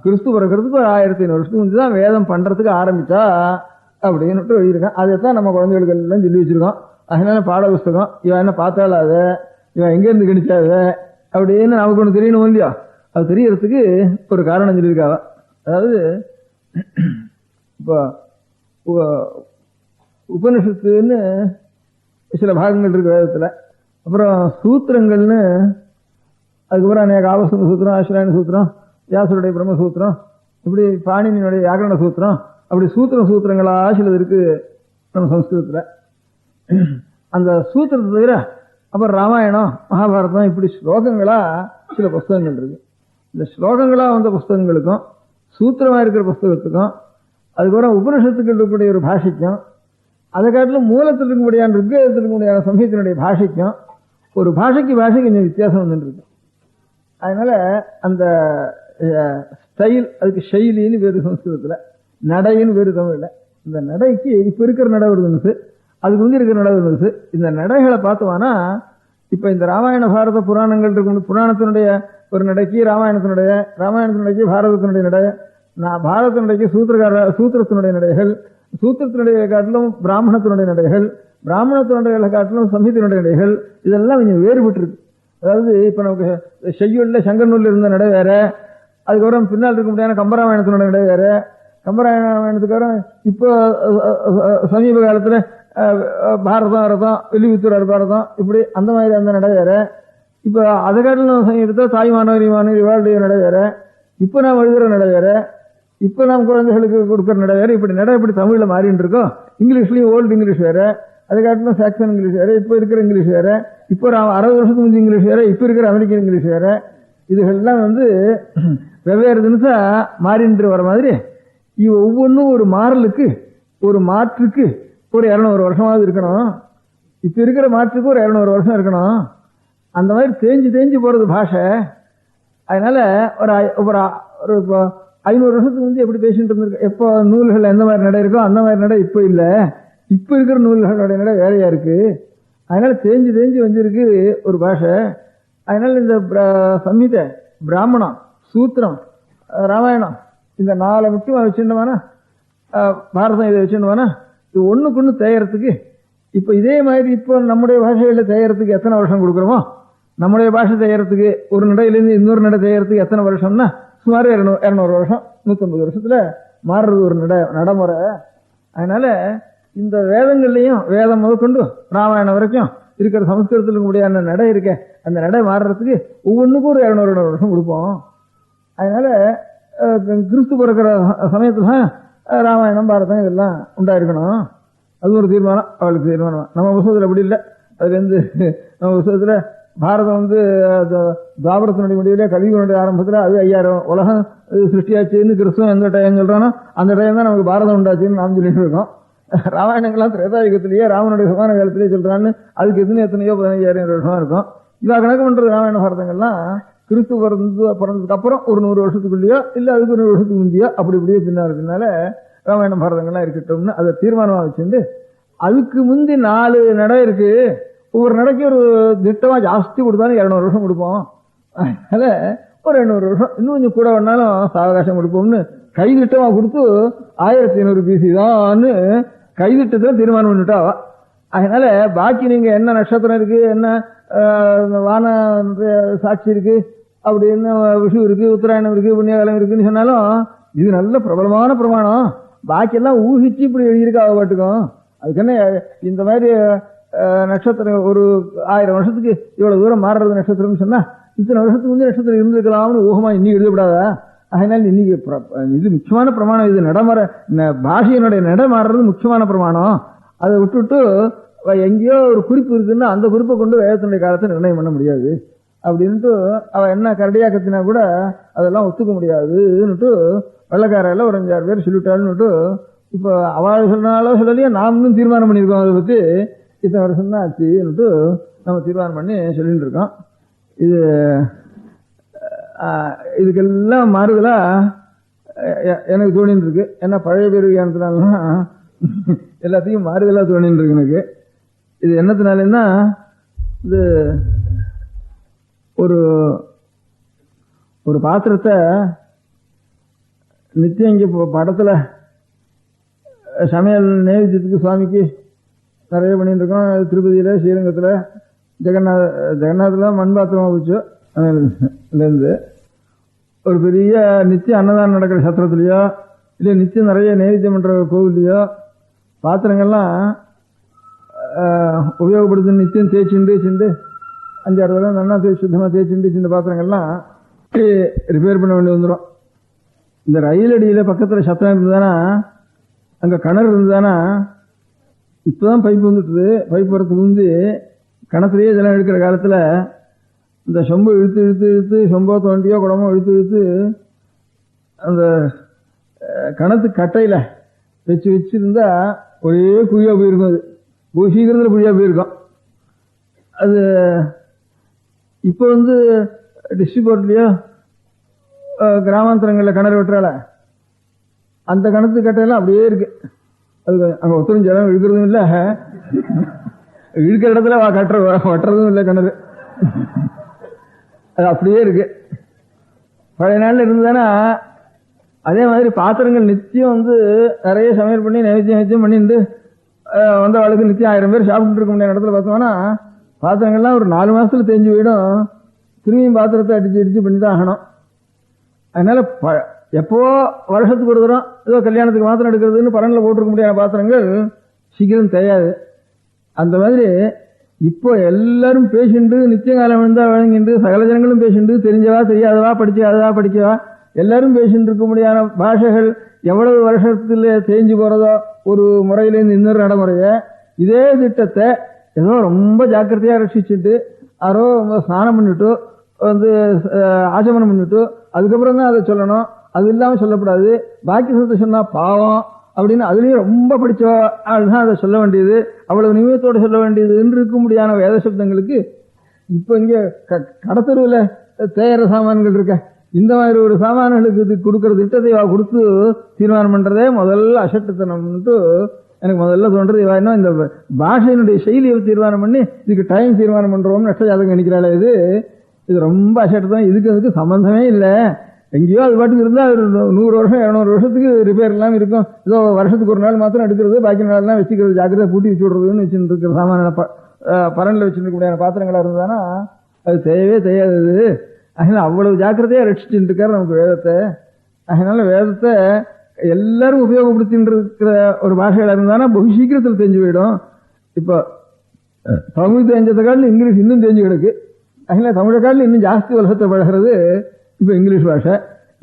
Speaker 5: கிறிஸ்து பிறக்கிறதுக்கு 1500 வருஷத்துக்கு முந்தி தான் வேதம் பண்றதுக்கு ஆரம்பிச்சா அப்படின்னு எழுதியிருக்கான். அதைத்தான் நம்ம குழந்தைகளுக்கு எல்லாம் சொல்லி வச்சிருக்கோம். அதனால பாட புஸ்தகம் இவன் என்ன பார்த்தாலும் அதை இவன் எங்க இருந்து கணிச்சாத அப்படின்னு நமக்கு ஒண்ணு தெரியணும் இல்லையா? அது தெரியறதுக்கு ஒரு காரணம் சொல்லியிருக்காவ. அதாவது இப்போ உபனிஷத்துன்னு சில பாகங்கள் இருக்கு வேதத்துல, அப்புறம் சூத்திரங்கள்னு அதுக்கப்புறம் அநேக ஆபஸ்தம்ப சூத்திரம், ஆசிராயண சூத்திரம், வியாசருடைய பிரம்மசூத்திரம், இப்படி பாணினியுடைய வியாக்கரண சூத்திரம், அப்படி சூத்திரங்களா சிலது இருக்கு நம்ம சம்ஸ்கிருதத்துல. அந்த சூத்திரத்தை தவிர அப்புறம் ராமாயணம், மகாபாரதம், இப்படி ஸ்லோகங்களா சில புஸ்தகங்கள் இருக்கு. இந்த ஸ்லோகங்களா வந்த புஸ்தகங்களுக்கும் சூத்திரமா இருக்கிற புஸ்தகத்துக்கும் அதுக்கப்புறம் உபனிஷத்துக்கு இருக்கக்கூடிய ஒரு பாஷைக்கும் அதை காட்டிலும் மூலத்தில் இருக்கக்கூடிய ரிக்வேதத்தில் இருக்கக்கூடிய சமயத்தினுடைய பாஷைக்கும் ஒரு பாஷைக்கு கொஞ்சம் வித்தியாசம் வந்துருக்கு. அதனால அந்த ஸ்டைல், அதுக்கு ஷைலின்னு வேறு சம்ஸ்கிருதத்துல, நடைன்னு வேறு தமிழ்ல. இந்த நடைக்கு இப்ப இருக்கிற நடை ஒரு நிமிஷு, அதுக்கு வந்து இருக்கிற நடை ஒரு நிமிஷு. இந்த நடைகளை பார்த்தோம்னா இப்ப இந்த ராமாயண பாரத புராணங்கள் இருக்கும். புராணத்தினுடைய ஒரு நடைக்கு ராமாயணத்தினுடைய பாரதத்தினுடைய நடை, பாரதத்தினுடைய சூத்திரத்தினுடைய நடைகள், சூத்திரத்தினுடைய காட்டிலும் பிராமணத்தினுடைய நடைகள், பிராமணத்தினுடைய காட்டிலும் சம்ஹிதனுடைய நடைகள், இதெல்லாம் கொஞ்சம் வேறுபட்டு இருக்கு. அதாவது இப்ப நமக்கு செய்யுள்ள சங்கர் நூல்ல இருந்த நடை வேற, அதுக்கப்புறம் பின்னால் இருக்க முடியாத கம்பராமாயணத்தினுடைய நடை வேற, கம்பராமாயணத்துக்காரன் இப்போ சமீப காலத்துல பாரதம் ரதம் வில்லிபுத்தூர் பாரதம் இப்படி அந்த மாதிரி அந்த நடை வேற. இப்ப அதை காட்டிலும் சமீபத்தில் தாய்மானவர் இவாளுடைய நடை வேற, இப்ப நாம் எழுதுற நடை வேற, இப்ப நாம் குழந்தைகளுக்கு கொடுக்குற நடை வேற. இப்படி நடை இப்படி தமிழ்ல மாறிட்டு இருக்கோம். இங்கிலீஷ்லயும் ஓல்டு இங்கிலீஷ் வேற, அதை காட்டிலும் சாக்சன் இங்கிலீஷ் வேற, இப்ப இருக்கிற இங்கிலீஷ் வேற, இப்போ 60 வருஷத்துக்கு முந்தைய இங்கிலீஷ் வேற, இப்ப இருக்கிற அமெரிக்கன் இங்கிலீஷ் வேற. இதுகள்லாம் வெவ்வேறு தினசா மாறிட்டு வர மாதிரி ஒவ்வொன்றும் ஒரு மாறலுக்கு, ஒரு மாற்றுக்கு ஒரு 200 வருஷமாவது இருக்கணும். இப்ப இருக்கிற மாற்றுக்கு ஒரு 200 வருஷம் இருக்கணும். அந்த மாதிரி தேஞ்சு போறது பாஷை. அதனால ஒரு 500 வருஷத்துக்கு முந்தைய எப்படி பேசிட்டு இருந்திருக்கு. எப்போ நூல்கள் எந்த மாதிரி நடை இருக்கோ அந்த மாதிரி நடை இப்ப இல்ல. இப்ப இருக்கிற நூல்களுடைய நடை வேறையா இருக்கு. அதனால தேஞ்சு வந்திருக்கு ஒரு பாஷை. அதனால இந்த சம்ஹிதை, பிராமணம், சூத்திரம், ராமாயணம் இந்த 4 முக்கியமா வச்சுட்டோம்னா, பாரதம் இதை வச்சுட்டோம்னா, இது ஒண்ணுக்கு தேயறதுக்கு இப்ப இதே மாதிரி இப்போ நம்முடைய பாஷையில தேயறதுக்கு எத்தனை வருஷம் கொடுக்குறோமோ, நம்முடைய பாஷை தேயறதுக்கு ஒரு நடையிலிருந்து இன்னொரு நடை தேயறதுக்கு எத்தனை வருஷம்னா சுமார் 200 வருஷம், 150 வருஷத்துல மாறுறது ஒரு நடைமுறை. அதனால இந்த வேதங்கள்லயும் வேதம் முதற்கொண்டு ராமாயணம் வரைக்கும் இருக்கிற சமஸ்கிருதத்தில் முடியாத நடை இருக்க, அந்த நடை மாறுறதுக்கு ஒவ்வொன்றுக்கும் ஒரு 200 வருஷம் கொடுப்போம். அதனால கிறிஸ்து பிறக்கிற சமயத்துல ராமாயணம் பாரதம் இதெல்லாம் உண்டாயிருக்கணும். அது ஒரு தீர்மானம், அவளுக்கு தீர்மானம். நம்ம புத்தகத்துல அப்படி இல்லை. அதுல இருந்து நம்ம புத்தகத்துல பாரதம் துவாபரத்தினுடைய முடிவிலே கலியுகனுடைய ஆரம்பத்துல அது 5000 உலகம் சிருஷ்டியாச்சுன்னு கிறிஸ்துவம் எந்த டைம் சொல்றானோ அந்த டைம் தான் நமக்கு பாரதம் உண்டாச்சுன்னு நாம் சொல்லிட்டு இருக்கோம். ராமாயணங்கள்லாம் திரேதாயுகத்திலேயே ராமனுடைய சமான காலத்திலேயே சொல்றான்னு அதுக்கு எத்தனையோ 15,000 வருஷமா இருக்கும். இவா கணக்கு பண்றது ராமாயண பாரதங்கள்லாம் கிறிஸ்து பிறந்ததுக்கு அப்புறம் ஒரு 100 வருஷத்துக்குள்ளேயோ இல்ல அதுக்கு 100 வருஷத்துக்கு முந்தையோ அப்படி இப்படியே பின்னால ராமாயண பாரதங்கள்லாம் இருக்கட்டும்னு அதை தீர்மானமா வச்சுட்டு, அதுக்கு முந்தி 4 நடை இருக்கு. ஒவ்வொரு நடைக்கு ஒரு திட்டமா ஜாஸ்தி கொடுத்தாலும் 200 வருஷம் கொடுப்போம். அதனால ஒரு 800 வருஷம் இன்னும் கொஞ்சம் கூட வேணாலும் சாவகாசம் கொடுப்போம்னு கைதிட்டமா கொடுத்து 1500 பிசி தான் கைதிட்டத்துல தீர்மானம் பண்ணிட்டா. அதனால பாக்கி நீங்க என்ன நட்சத்திரம் இருக்கு, என்ன வான சாட்சி இருக்கு, அப்படின்னு விஷு இருக்கு, உத்தராயணம் இருக்கு, புண்ணியகாலம் இருக்குன்னு சொன்னாலும் இது நல்ல பிரபலமான பிரமாணம். பாக்கி எல்லாம் ஊகிச்சு இப்படி எழுதியிருக்கா பாட்டுக்கும். அதுக்கு என்ன இந்த மாதிரி நட்சத்திரம் ஒரு 1000 வருஷத்துக்கு இவ்வளவு தூரம் மாறுறது நட்சத்திரம்னு சொன்னா இத்தனை வருஷத்துக்கு வந்து நட்சத்திரம் இருந்திருக்கலாம்னு ஊகமா இன்னைக்கு எழுதப்படாதா? அதனால இன்னைக்கு இது முக்கியமான பிரமாணம். இது நடைமுறை பாஷையினுடைய நடை மாறுறது முக்கியமான பிரமாணம். அதை விட்டுவிட்டு எங்கேயோ ஒரு குறிப்பு இருக்குன்னா அந்த குறிப்பை கொண்டு வேதத்தினுடைய காலத்தை நிர்ணயம் பண்ண முடியாது அப்படின்ட்டு அவ என்ன கரடியா கத்தினா கூட அதெல்லாம் ஒத்துக்க முடியாதுன்னுட்டு வெள்ளக்காரையில ஒரு 5-6 பேர் சொல்லிட்டாள்னுட்டு இப்போ அவள் சொன்னாலோ சொல்லலையே நாம் இன்னும் தீர்மானம் பண்ணியிருக்கோம். அதை பத்தி இத்தனை வருஷம் தான் ஆச்சுன்னுட்டு நம்ம தீர்மானம் பண்ணி சொல்லிட்டு இருக்கோம். இதுக்கெல்லாம் மாறுதலா எனக்கு தோணின்னு இருக்கு. ஏன்னா பழைய பேர் விஞ்ஞானத்தினாலாம் எல்லாத்தையும் மாறுதலா தோணின்னு இருக்கு எனக்கு. இது என்னத்தினாலன்னா இது ஒரு பாத்திரத்தை நித்தியம் இங்கே படத்துல சமையல் நைவேத்தியத்துக்கு சுவாமிக்கு நிறைய பண்ணிட்டு இருக்கோம். திருப்பதியில, ஸ்ரீரங்கத்துல, ஜெகநாத்ல மண் பாத்திரமா போச்சு. இருந்து ஒரு பெரிய நித்தியம் அன்னதானம் நடக்கிற சத்திரத்திலயோ இல்ல நித்தியம் நிறைய நைவேத்தியம் பண்ற கோவிலையோ பாத்திரங்கள்லாம் உபயோகப்படுத்து நித்தியம் தேய்ச்சிண்டு 5-6 தடவை நல்லா சுத்தமா தேய்ச்சிண்டு சின்ன பாத்திரங்கள்லாம் ரிப்பேர் பண்ண வேண்டி வந்துடும். இந்த ரயில் அடியில பக்கத்துல சத்தம் இருந்ததுன்னா, அங்க கிணறு இருந்ததுன்னா, இப்பதான் பைப் வந்துட்டுது. பைப் வரத்துக்கு வந்து கிணத்துலயே இதெல்லாம் எடுக்கிற காலத்துல இந்த சொம்பு இழுத்து இழுத்து இழுத்து சொம்போ தோண்டியோ குடமோ இழுத்து இழுத்து அந்த கிணத்து கட்டையில வச்சு வச்சிருந்தா ஒரே குழியா போயிருக்கும். அது சீக்கிரத்தில் குழியா போயிருக்கும். அது இப்போ வந்து டிஸ்ட்ரிபியூட்லயோ கிராமாந்தரங்களில் கிணறு வெட்டுறால அந்த கிணத்து கட்டையெல்லாம் அப்படியே இருக்கு. அது அங்க ஒத்துரும் ஜலம் இழுக்கிறதும் இல்லை, இழுக்கிற இடத்துல வெட்டுறதும் இல்லை கிணறு. அது அப்படியே இருக்கு. பழைய நாள்ல இருந்ததுன்னா அதே மாதிரி பாத்திரங்கள் நித்தியம் வந்து நிறைய சமையல் பண்ணி நைவேத்தியம் பண்ணிட்டு வந்த வாழ்க்கை நித்தியம் 1000 பேர் சாப்பிட்டு இருக்க முடியாத இடத்துல பார்த்தோம்னா பாத்திரங்கள்லாம் ஒரு 4 மாசத்துல தேஞ்சு போயிடும். திரும்பியும் பாத்திரத்தை அடிச்சு பண்ணி தான் ஆகணும். அதனால எப்போ வருஷத்துக்கு ஒரு தரம் ஏதோ கல்யாணத்துக்கு மாத்திரம் எடுக்கிறதுன்னு பரன்ல போட்டிருக்க முடியாத பாத்திரங்கள் சீக்கிரம் தேயாது. அந்த மாதிரி இப்போ எல்லாரும் பேசிண்டு நித்தியகாலம் வந்தா வழங்கிண்டு சகல ஜனங்களும் பேசிண்டு தெரிஞ்சவா தெரியாதவா படிச்சாதவா படிக்கவா எல்லாரும் பேசிட்டு இருக்க முடியாத பாஷைகள் எவ்வளவு வருஷத்துல தேஞ்சு போறதோ ஒரு முறையிலேருந்து இன்னொரு நடைமுறைய இதே திட்டத்தை ஏதோ ரொம்ப ஜாக்கிரதையா ரட்சிச்சுட்டு யாரோ ஸ்நானம் பண்ணிட்டு வந்து ஆச்சமனம் பண்ணிட்டு அதுக்கப்புறம் தான் அதை சொல்லணும். அது இல்லாம சொல்லக்கூடாது. பாக்கி சொத்தை சொன்னா பாவம் அப்படின்னு அதுலயும் ரொம்ப படிச்ச ஆள் தான் அதை சொல்ல வேண்டியது, அவ்வளவு நிமிடத்தோட சொல்ல வேண்டியதுன்னு இருக்க முடியாத வேத சப்தங்களுக்கு இப்ப இங்க கடத்தருவில் தேயிற சாமான்கள் இருக்க இந்த மாதிரி ஒரு சாமான்களுக்கு இது கொடுக்கற திட்டத்தை கொடுத்து தீர்மானம் பண்றதே முதல்ல அசட்டுத்தனம்ட்டு எனக்கு முதல்ல தோன்றது. இன்னும் இந்த பாஷையினுடைய செயலியை தீர்மானம் பண்ணி இதுக்கு டைம் தீர்மானம் பண்றோம்னு நஷ்டஜாதகம் நினைக்கிறாள். இது ரொம்ப அசட்டுத்தனம். அதுக்கு சம்பந்தமே இல்லை. எங்கேயோ அது பாட்டுக்கு இருந்தா 100 வருஷம் 200 வருஷத்துக்கு ரிப்பேர் எல்லாம் இருக்கும். ஏதோ வருஷத்துக்கு ஒரு நாள் மாத்திரம் எடுக்கிறது, பாக்கி நாள்லாம் வச்சுக்கிறது, ஜாக்கிரதை பூட்டி வச்சு விடுறதுன்னு வச்சுட்டு இருக்கிற சாமான பரன்ல வச்சுருக்க முடியாத பாத்திரங்களா இருந்தானா அது தேயவே தெரியாது. அதனால அவ்வளவு ஜாக்கிரதையா ரட்சிச்சுட்டு இருக்காரு நமக்கு வேதத்தை. அதனால வேதத்தை எல்லாரும் உபயோகப்படுத்திட்டு இருக்கிற ஒரு பாஷைகளா இருந்தானா பகு சீக்கிரத்தில் தெரிஞ்சு போயிடும். இப்போ தமிழ் தெரிஞ்சத காட்டில் இங்கிலீஷ் இன்னும் தெரிஞ்சு கிடக்கு. அதனால தமிழை காட்டில் இன்னும் ஜாஸ்தி உலகத்தை பழகிறது இப்ப இங்கிலீஷ் பாஷை.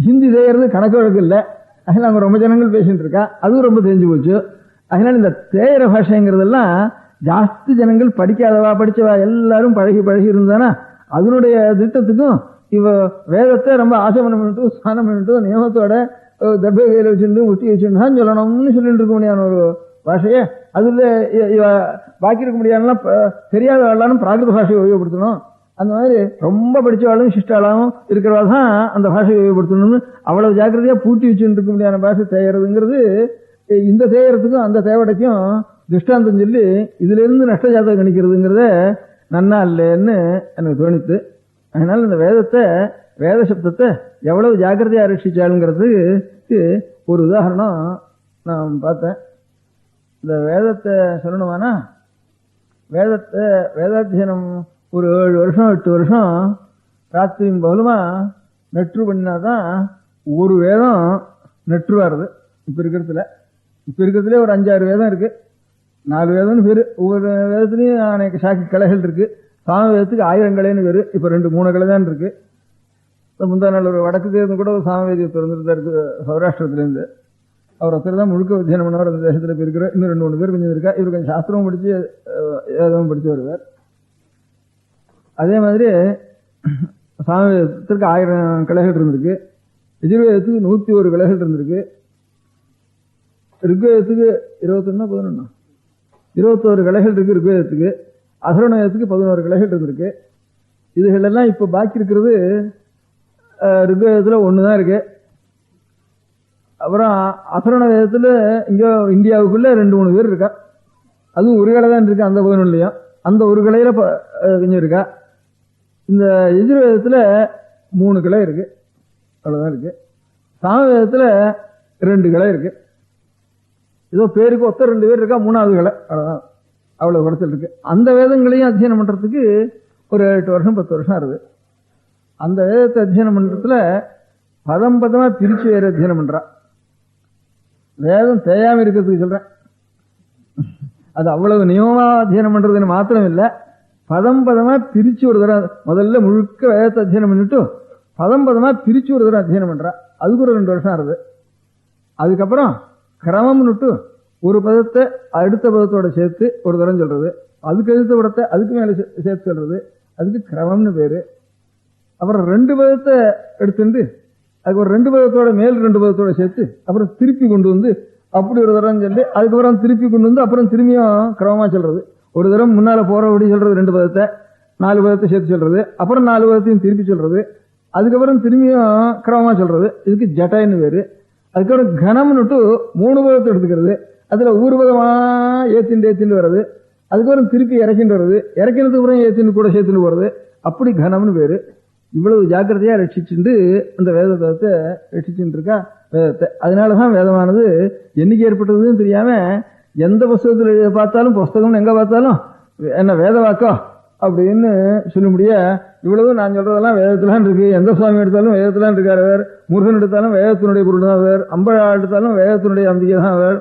Speaker 5: ஹிந்தி தேயறது கணக்கு வழக்கு இல்லை. அதனால அவங்க ரொம்ப ஜனங்கள் பேசிட்டு இருக்கா, அதுவும் ரொம்ப தெரிஞ்சு போச்சு. அதனால இந்த தேயிற பாஷைங்கிறதெல்லாம் ஜாஸ்தி ஜனங்கள் படிக்காதவா படிச்சவா எல்லாரும் பழகி இருந்தானா அதனுடைய திட்டத்துக்கும் இவ வேதத்தை ரொம்ப ஆசமனம் பண்ணிட்டு ஸ்நானம் பண்ணிட்டு நியமத்தோட தப்பை கையில வச்சுட்டு முட்டி வச்சுட்டு தான் சொல்லணும்னு சொல்லிட்டு இருக்க முடியாத ஒரு பாஷைய அதுல இவ பாக்கி இருக்க முடியாதுலாம் தெரியாத எல்லாரும் பிராகிருத பாஷையை உபயோகப்படுத்தணும். அந்த மாதிரி ரொம்ப படிச்சவாளும் சிஷ்டாலும் இருக்கிறவா தான் அந்த பாஷையை உபயோகப்படுத்தணும்னு அவ்வளவு ஜாக்கிரதையா பூட்டி வச்சுட்டு இருக்க முடியாத பாஷை தேயறதுங்கிறது இந்த தேயறதுக்கும் அந்த தேவடைக்கும் திருஷ்டாந்தம் சொல்லி இதுல இருந்து நஷ்டஜாதகம் கணிக்கிறதுங்கிறத நன்னா இல்லைன்னு எனக்கு தோணித்து. அதனால இந்த வேதத்தை வேத சப்தத்தை எவ்வளவு ஜாக்கிரதையா ரட்சிச்சாளுங்கிறதுக்கு ஒரு உதாரணம் நான் பார்த்தேன். இந்த வேதத்தை சொல்லணுமானா, வேதாத்தியனம் ஒரு 7 வருஷம் 8 வருஷம் ராத்திரியும் பகலுமா நெற்று பண்ணினாதான் ஒரு வேதம் நெற்று வருது. இப்ப இருக்கிறதுல ஒரு 5-6 வேதம் இருக்கு. 4 வேதம்னு பேரு. ஒவ்வொரு வேதத்துலயும் அநேக சாக்கி கலைகள் இருக்கு. சாம வேதத்துக்கு 1000 கலைன்னு பேரு. இப்ப 2-3 கலை தான் இருக்கு. முந்தா நாள் ஒரு வடக்கு தேர்ந்து கூட ஒரு சாமவேதியை திறந்துட்டு இருக்கு சௌராஷ்டிரத்திலேருந்து. அவர் ஒருத்தர் தான் முழுக்க அத்தியனம் பண்ணவர் அந்த தேசத்துல போயிருக்கிற. இன்னும் 2-3 பேர் கொஞ்சம் இருக்கா. இவர் கொஞ்சம் சாஸ்திரமும் படிச்சு வேதமும் படிச்சு வருவார். அதே மாதிரி சாமவேதத்திற்கு 1000 கலைகள் இருந்திருக்கு. எஜுர்வேதத்துக்கு 101 கலைகள் இருந்திருக்கு. ரிக்வேதத்துக்கு 21 கலைகள் இருக்கு. ரிக்வேதத்துக்கு அசரணத்துக்கு 11 கலைகள் இருந்திருக்கு. இதுகள் எல்லாம் இப்ப பாக்கி இருக்கிறது ரிக்வேதத்துல 1 தான் இருக்கு. அப்புறம் அசரண வேதத்துல இங்க இந்தியாவுக்குள்ள 2-3 பேர் இருக்கா. அதுவும் ஒரு கலை தான் இருக்கு. அந்த 11லயும் அந்த ஒரு கலையில கொஞ்சம் இருக்கா. இந்த எஜுர்வேதத்துல 3 கலை இருக்கு. அவ்வளவுதான் இருக்கு. சாமவேதத்துல 2 கலை இருக்கு. ஏதோ பேருக்கு ஒத்த 2 பேர் இருக்கா. 3வது கலை. அவ்வளவுதான். அவ்வளவு குறைச்சல் இருக்கு. அந்த வேதங்களையும் அத்தியனம் பண்றதுக்கு ஒரு 8 வருஷம் 10 வருஷம் ஆகுது. அந்த வேதத்தை அத்தியனம் பண்றதுல பதம் பதமா பிரிச்சு வேற அத்தியனம் பண்றா. வேதம் தேயாம இருக்கிறதுக்கு சொல்றேன். அது அவ்வளவு நியமமா அத்தியனம் பண்றதுன்னு மாத்திரம் இல்ல, பதம் பதமா பிரிச்சு ஒரு தடவை முதல்ல முழுக்க வேதத்தை அத்தியனம் பண்ணிட்டு பதம் பதமா பிரிச்சு ஒரு தடவை அத்தியனம் பண்றா. அதுக்கு ஒரு 2 வருஷம் ஆகுது. அதுக்கப்புறம் கிரமம்னுட்டு ஒரு பதத்தை அடுத்த பதத்தோட சேர்த்து ஒரு தரம் சொல்றது, அதுக்கு அடுத்த பதத்தை அதுக்கு மேல சேர்த்து சொல்றது, அதுக்கு கிரமம்னு பேரு. அப்புறம் 2 பதத்தை எடுத்துட்டு அதுக்கு ஒரு 2 பதத்தோட மேல் 2 பதத்தோட சேர்த்து அப்புறம் திருப்பி கொண்டு வந்து அப்படி ஒரு தரம் சொல்லி அதுக்கப்புறம் திருப்பி கொண்டு வந்து அப்புறம் திரும்பியும் கிரமமா சொல்றது. ஒரு தரம் முன்னால போறபடி சொல்றது 2 பதத்தை, 4 பதத்தை சேர்த்து சொல்றது, அப்புறம் 4 பதத்தையும் திருப்பி சொல்றது, அதுக்கப்புறம் திரும்பியும் கிரமமா சொல்றது. இதுக்கு ஜட்டைன்னு பேரு. அதுக்கப்புறம் கனம்னுட்டு 3 பதத்தை எடுத்துக்கிறது, அதுல ஊர்வதமா ஏத்திண்டு வர்றது, அதுக்கப்புறம் திருப்பி இறக்கிட்டு வருது, இறக்கினதுக்கு அப்புறம் ஏத்தின்னு கூட சேர்த்துன்னு போறது, அப்படி கனம்னு பேரு. இவ்வளவு ஜாக்கிரதையா ரட்சிச்சுட்டு அந்த வேதத்தை ரட்சிச்சுட்டு இருக்கா வேதத்தை. அதனாலதான் வேதமானது என்னைக்கு ஏற்பட்டதுன்னு தெரியாம எந்த புஸ்தகத்துல பார்த்தாலும், புஸ்தகம் எங்க பார்த்தாலும் என்ன வேத வாக்கோ அப்படின்னு சொல்ல முடிய இவ்வளவு நான் சொல்றதெல்லாம் வேதத்திலாம் இருக்கு. எந்த சுவாமி எடுத்தாலும் வேதத்திலாம் இருக்காரு வேறு, முருகன் எடுத்தாலும் வேதத்தினுடைய பொருள் தான் வேறு, அம்பழா எடுத்தாலும் வேதத்தினுடைய அம்பிகை தான் வேறு,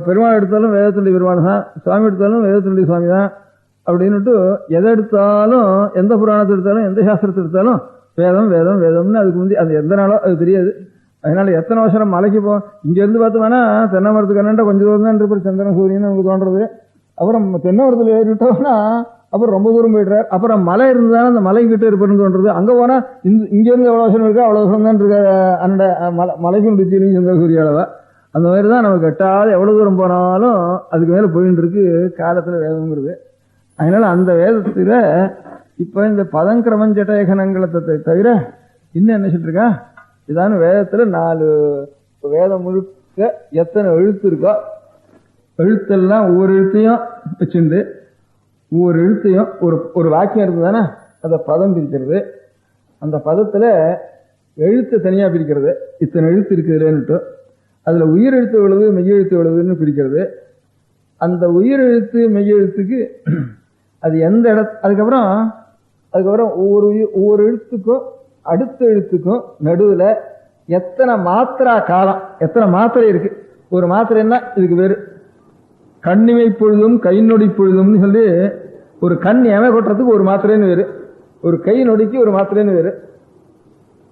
Speaker 5: பெருமாள் எடுத்தாலும் வேதத்தினுடைய பெருமாள் தான், சுவாமி எடுத்தாலும் வேதத்தினுடைய சுவாமி தான் அப்படின்னுட்டு எதை எடுத்தாலும், எந்த புராணத்தை எடுத்தாலும், எந்த சாஸ்திரத்தை எடுத்தாலும் வேதம் வேதம் வேதம்னு அதுக்கு முந்தி அது எந்த நாளோ அது தெரியாது. அதனால எத்தனை வருஷம் மலைக்கு இங்க இருந்து பார்த்தோம்னா தென்னை மரத்துக்கு என்னண்டா கொஞ்சம் தூரம் தான் இருப்பார் சந்திரன் சூரியன் நமக்கு தோன்றது. அப்புறம் தென்னை மரத்துல ஏறிட்டோம்னா அப்புறம் ரொம்ப தூரம் போயிடுறாரு. அப்புறம் மலை இருந்தாலும் அந்த மலை கிட்ட இருப்பேன்னு தோன்றது. அங்க போனா இங்க இருந்து எவ்வளவு வருஷம் இருக்கா அவ்வளவு வருஷம் தான் இருக்க அந்த மலைக்கும் ருச்சியிலையும் சந்திர சூரிய அளவா. அந்த மாதிரி தான் நமக்கு எட்டாவது எவ்வளவு தூரம் போனாலும் அதுக்கு மேல போயிட்டு இருக்கு காலத்துல வேதம்ங்கிறது. அதனால அந்த வேதத்துல இப்ப இந்த பதங்கிரமம் ஜட்டயகனங்களை தவிர இன்னும் என்ன சொல்லிட்டு இருக்கா, இதான வேதத்துல 4 வேதம் முழுக்க எத்தனை எழுத்து இருக்கோ எழுத்தெல்லாம் ஒவ்வொரு எழுத்தையும் வச்சுண்டு ஒவ்வொரு எழுத்தையும் ஒரு வாக்கியம் இருக்கு தானே அதை பதம் பிரிக்கிறது. அந்த பதத்துல எழுத்து தனியா பிரிக்கிறது, இத்தனை எழுத்து இருக்குதுன்னுட்டு அதுல உயிர் எழுத்து எவ்வளவு மெய்யெழுத்து எவ்வளவுன்னு பிரிக்கிறது. அந்த உயிர் எழுத்து மெய்யெழுத்துக்கு அது எந்த அதுக்கப்புறம் ஒவ்வொரு எழுத்துக்கும் அடுத்த எழுத்துக்கும் நடுவுல எத்தனை மாத்திரா காலம், எத்தனை மாத்திரை இருக்கு. ஒரு மாத்திரைன்னா இதுக்கு வேறு கண்ணிமை பொழுதும் கை நொடி பொழுதும்னு சொல்லி ஒரு கண் எமை கொட்டுறதுக்கு ஒரு மாத்திரைன்னு வேறு, ஒரு கை நொடிக்கு ஒரு மாத்திரைன்னு வேறு.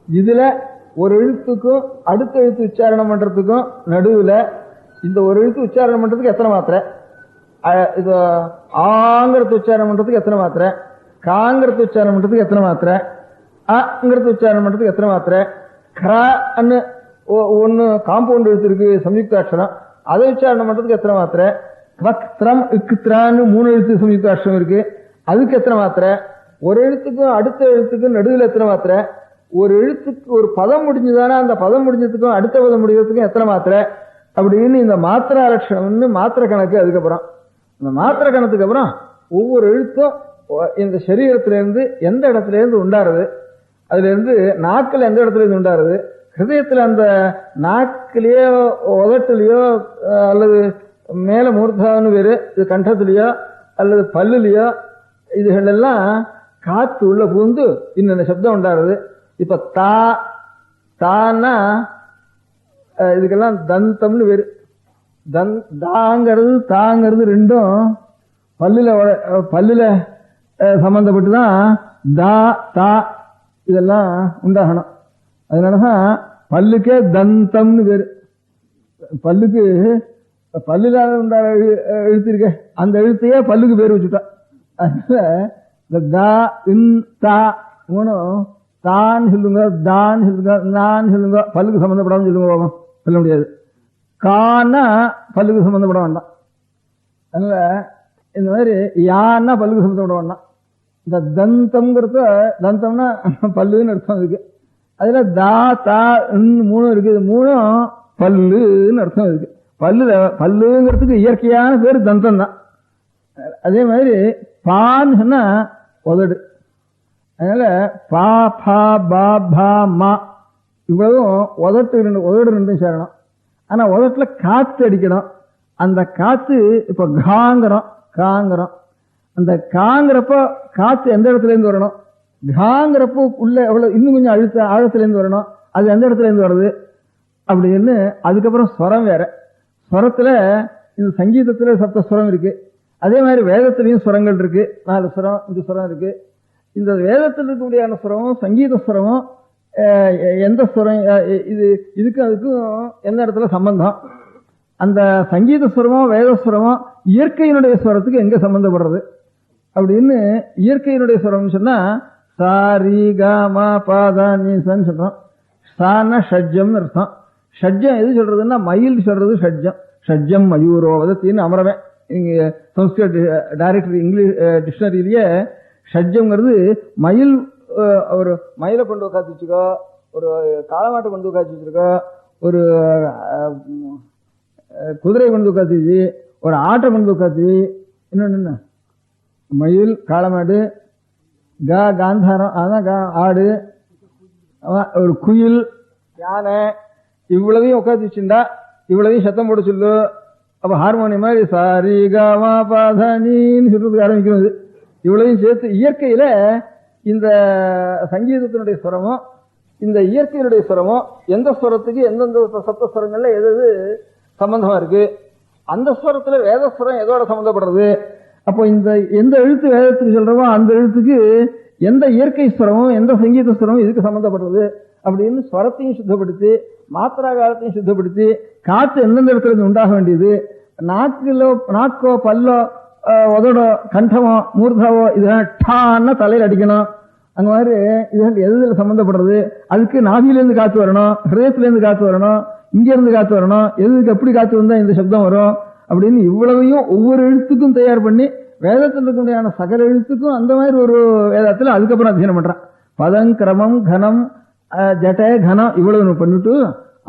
Speaker 5: இதுல ஒரு எழுத்துக்கும் அடுத்த எழுத்து உச்சாரணம் பண்றதுக்கும் நடுவுல இந்த ஒரு எழுத்து உச்சாரணம் பண்றதுக்கு எத்தனை மாத்திரை, இது ஆங்கிறது உச்சாரணம் பண்றதுக்கு எத்தனை மாத்திரை, காங்கிறது உச்சாரணம் பண்றதுக்கு எத்தனை மாத்திரை, அங்கிறது உச்சாரணம் பண்றதுக்கு எத்தனை மாத்திரை, கிரான்னு ஒன்னு காம்பவுண்ட் எழுத்து இருக்கு சம்யுக்த அக்ஷரம், அதை உச்சாரணம் பண்றதுக்கு எத்தனை மாத்திரை, வக்திரம் இக்குத்ரான்னு 3 எழுத்து சம்யுக்த அக்ஷரம் இருக்கு அதுக்கு எத்தனை மாத்திரை, ஒரு எழுத்துக்கும் அடுத்த எழுத்துக்கும் நடுவில் எத்தனை மாத்திரை, ஒரு எழுத்துக்கு ஒரு பதம் முடிஞ்சுதானே அந்த பதம் முடிஞ்சதுக்கும் அடுத்த பதம் முடிகிறதுக்கும் எத்தனை மாத்திரை அப்படின்னு இந்த மாத்திரா லட்சணம்னு மாத்திரை கணக்கு. அதுக்கப்புறம் இந்த மாத்திரை கணத்துக்கு அப்புறம் ஒவ்வொரு எழுத்தும் இந்த சரீரத்திலேருந்து எந்த இடத்துல இருந்து உண்டாருது, அதுல இருந்து நாக்கில் எந்த இடத்துல இருந்து உண்டாருது, ஹிருதயத்தில் அந்த நாக்கிலேயோ உதட்டுலையோ அல்லது மேல மூர்த்தான்னு பேரு இது கண்டத்திலேயோ அல்லது பல்லுலையோ இதுகள் எல்லாம் காத்து உள்ள பூந்து இன்னென்ன சப்தம் உண்டாருது. இப்ப தான்னா இதுக்கெல்லாம் தந்தம்னு பேரு. தாங்கிறது ரெண்டும் பல்லுல சம்பந்தப்பட்டுதான் தா இதெல்லாம் உண்டாகணும். அதனாலதான் பல்லுக்கே தந்தம்னு பேரு. பல்லுக்கு பல்லுல உண்டாக எழுத்து இருக்க அந்த எழுத்தையே பல்லுக்கு பேர் வச்சுட்டா. அதனால இந்த தா மூணும் தான் சொல்லுங்க, தான் சொல்லுங்க, நான் சொல்லுங்க, பல்லுக்கு சம்பந்தப்படாம சொல்லுங்க, சொல்ல முடியாது. கான்னா பல்லுக்கு சம்பந்தப்பட வேண்டாம். அதனால இந்த மாதிரி யான்னா பல்லுக்கு சம்பந்தப்பட வேண்டாம். இந்த தந்தம்னா பல்லுன்னு அர்த்தம் இருக்கு. அதுல தா மூணும் இருக்கு. இது மூணும் பல்லுன்னு அர்த்தம் இருக்கு. பல்லுங்கிறதுக்கு இயற்கையான பேர் தந்தம் தான். அதே மாதிரி பான்னு சொன்னா உதடு. அதனால பா பா பா பா மா இவ்வளவும் உதடு ரெண்டும் சேரணும். ஆனா உதட்டுல காத்து அடிக்கணும். அந்த காத்து இப்ப காங்கிறோம். அந்த காங்கிறப்ப காத்து எந்த இடத்துல இருந்து வரணும், காங்கிறப்போ உள்ள எவ்வளவு இன்னும் கொஞ்சம் ஆழத்துல இருந்து வரணும். அது எந்த இடத்துல இருந்து வருது அப்படின்னு. அதுக்கப்புறம் ஸ்வரம் வேற. ஸ்வரத்துல இந்த சங்கீதத்துல சப்த ஸ்வரம் இருக்கு. அதே மாதிரி வேதத்திலையும் ஸ்வரங்கள் இருக்கு. 4 ஸ்வரம் 5 ஸ்வரம் இருக்கு. இந்த வேதத்தில் இருக்கக்கூடிய ஸ்வரமும் சங்கீத ஸ்வரமும் எந்த ஸ்வரம் இதுக்கும் அதுக்கும் எந்த இடத்துல சம்பந்தம், அந்த சங்கீத ஸ்வரமோ வேதஸ்வரமோ இயற்கையினுடைய ஸ்வரத்துக்கு எங்க சம்பந்தப்படுறது அப்படின்னு. இயற்கையினுடைய ஸ்வரம் சொன்னா சாரி காமா பாதா நீசன்னு சொல்றோம். சான ஷட்ஜம்னு அர்த்தம். ஷட்ஜம் எது சொல்றதுன்னா மயில் சொல்றது ஷட்ஜம். ஷட்ஜம் மயூரோ வதத்தின்னு அமரவே இங்க சம்ஸ்கிருத் டைரக்டரி இங்கிலீஷ் டிக்ஷனரியிலேயே ஷட்ஜம்ங்கிறது மயில். ஒரு மயிலை கொண்டு உட்காந்து வச்சுக்கோ, ஒரு காளமாட்டை கொண்டு உட்காந்து வச்சிருக்கோ, ஒரு குதிரை கொண்டு உட்காந்து வச்சு, ஒரு ஆட்டை கொண்டு உட்காந்து, இன்னொன்னு மயில் காளமாடு காந்தாரம் அதான் ஆடு, ஒரு குயில் யானை இவ்வளவையும் உட்காந்து வச்சுட்டா இவ்வளவையும் சத்தம் போட சொல்லு. அப்ப ஹார்மோனியம் மாதிரி சாரி காமா பாதானின்னு சொல்றதுக்கு ஆரம்பிக்கிறது. இவ்வளவையும் சேர்த்து இயற்கையில இந்த சங்கீதத்தினுடைய ஸ்வரமும் இந்த இயற்கையினுடைய ஸ்வரமும் எந்த ஸ்வரத்துக்கு எந்தெந்த சப்த ஸ்வரங்கள்ல எது சம்பந்தமா இருக்கு, அந்த ஸ்வரத்துல வேதஸ்வரம் எதோட சம்பந்தப்படுறது. அப்போ இந்த எந்த எழுத்து வேதத்துக்கு சொல்றோமோ அந்த எழுத்துக்கு எந்த இயற்கை ஸ்வரமும் எந்த சங்கீத ஸ்வரமும் இதுக்கு சம்பந்தப்படுறது அப்படின்னு ஸ்வரத்தையும் சுத்தப்படுத்தி மாத்திரா காலத்தையும் சுத்தப்படுத்தி காற்று எந்தெந்த இடத்துல இருந்து உண்டாக வேண்டியது, நாக்கோ பல்லோ உதடோ கண்டமோ மூர்தாவோ இதெல்லாம் டான்னா தலையில் அடிக்கணும். அந்த மாதிரி இதெல்லாம் எதுல சம்பந்தப்படுறது, அதுக்கு நாபியிலேருந்து காத்து வரணும், ஹிருதயத்திலேருந்து காத்து வரணும், இங்க இருந்து காத்து வரணும், எதுக்கு எப்படி காத்து வந்தா இந்த சப்தம் வரும் அப்படின்னு இவ்வளவையும் ஒவ்வொரு எழுத்துக்கும் தயார் பண்ணி வேதத்தில் இருக்கக்கூடிய சகல எழுத்துக்கும் அந்த மாதிரி ஒரு வேதத்துல அதுக்கப்புறம் அத்தியனம் பண்றான். பதம் கிரமம் கனம் ஜட்ட கனம் இவ்வளவு பண்ணிட்டு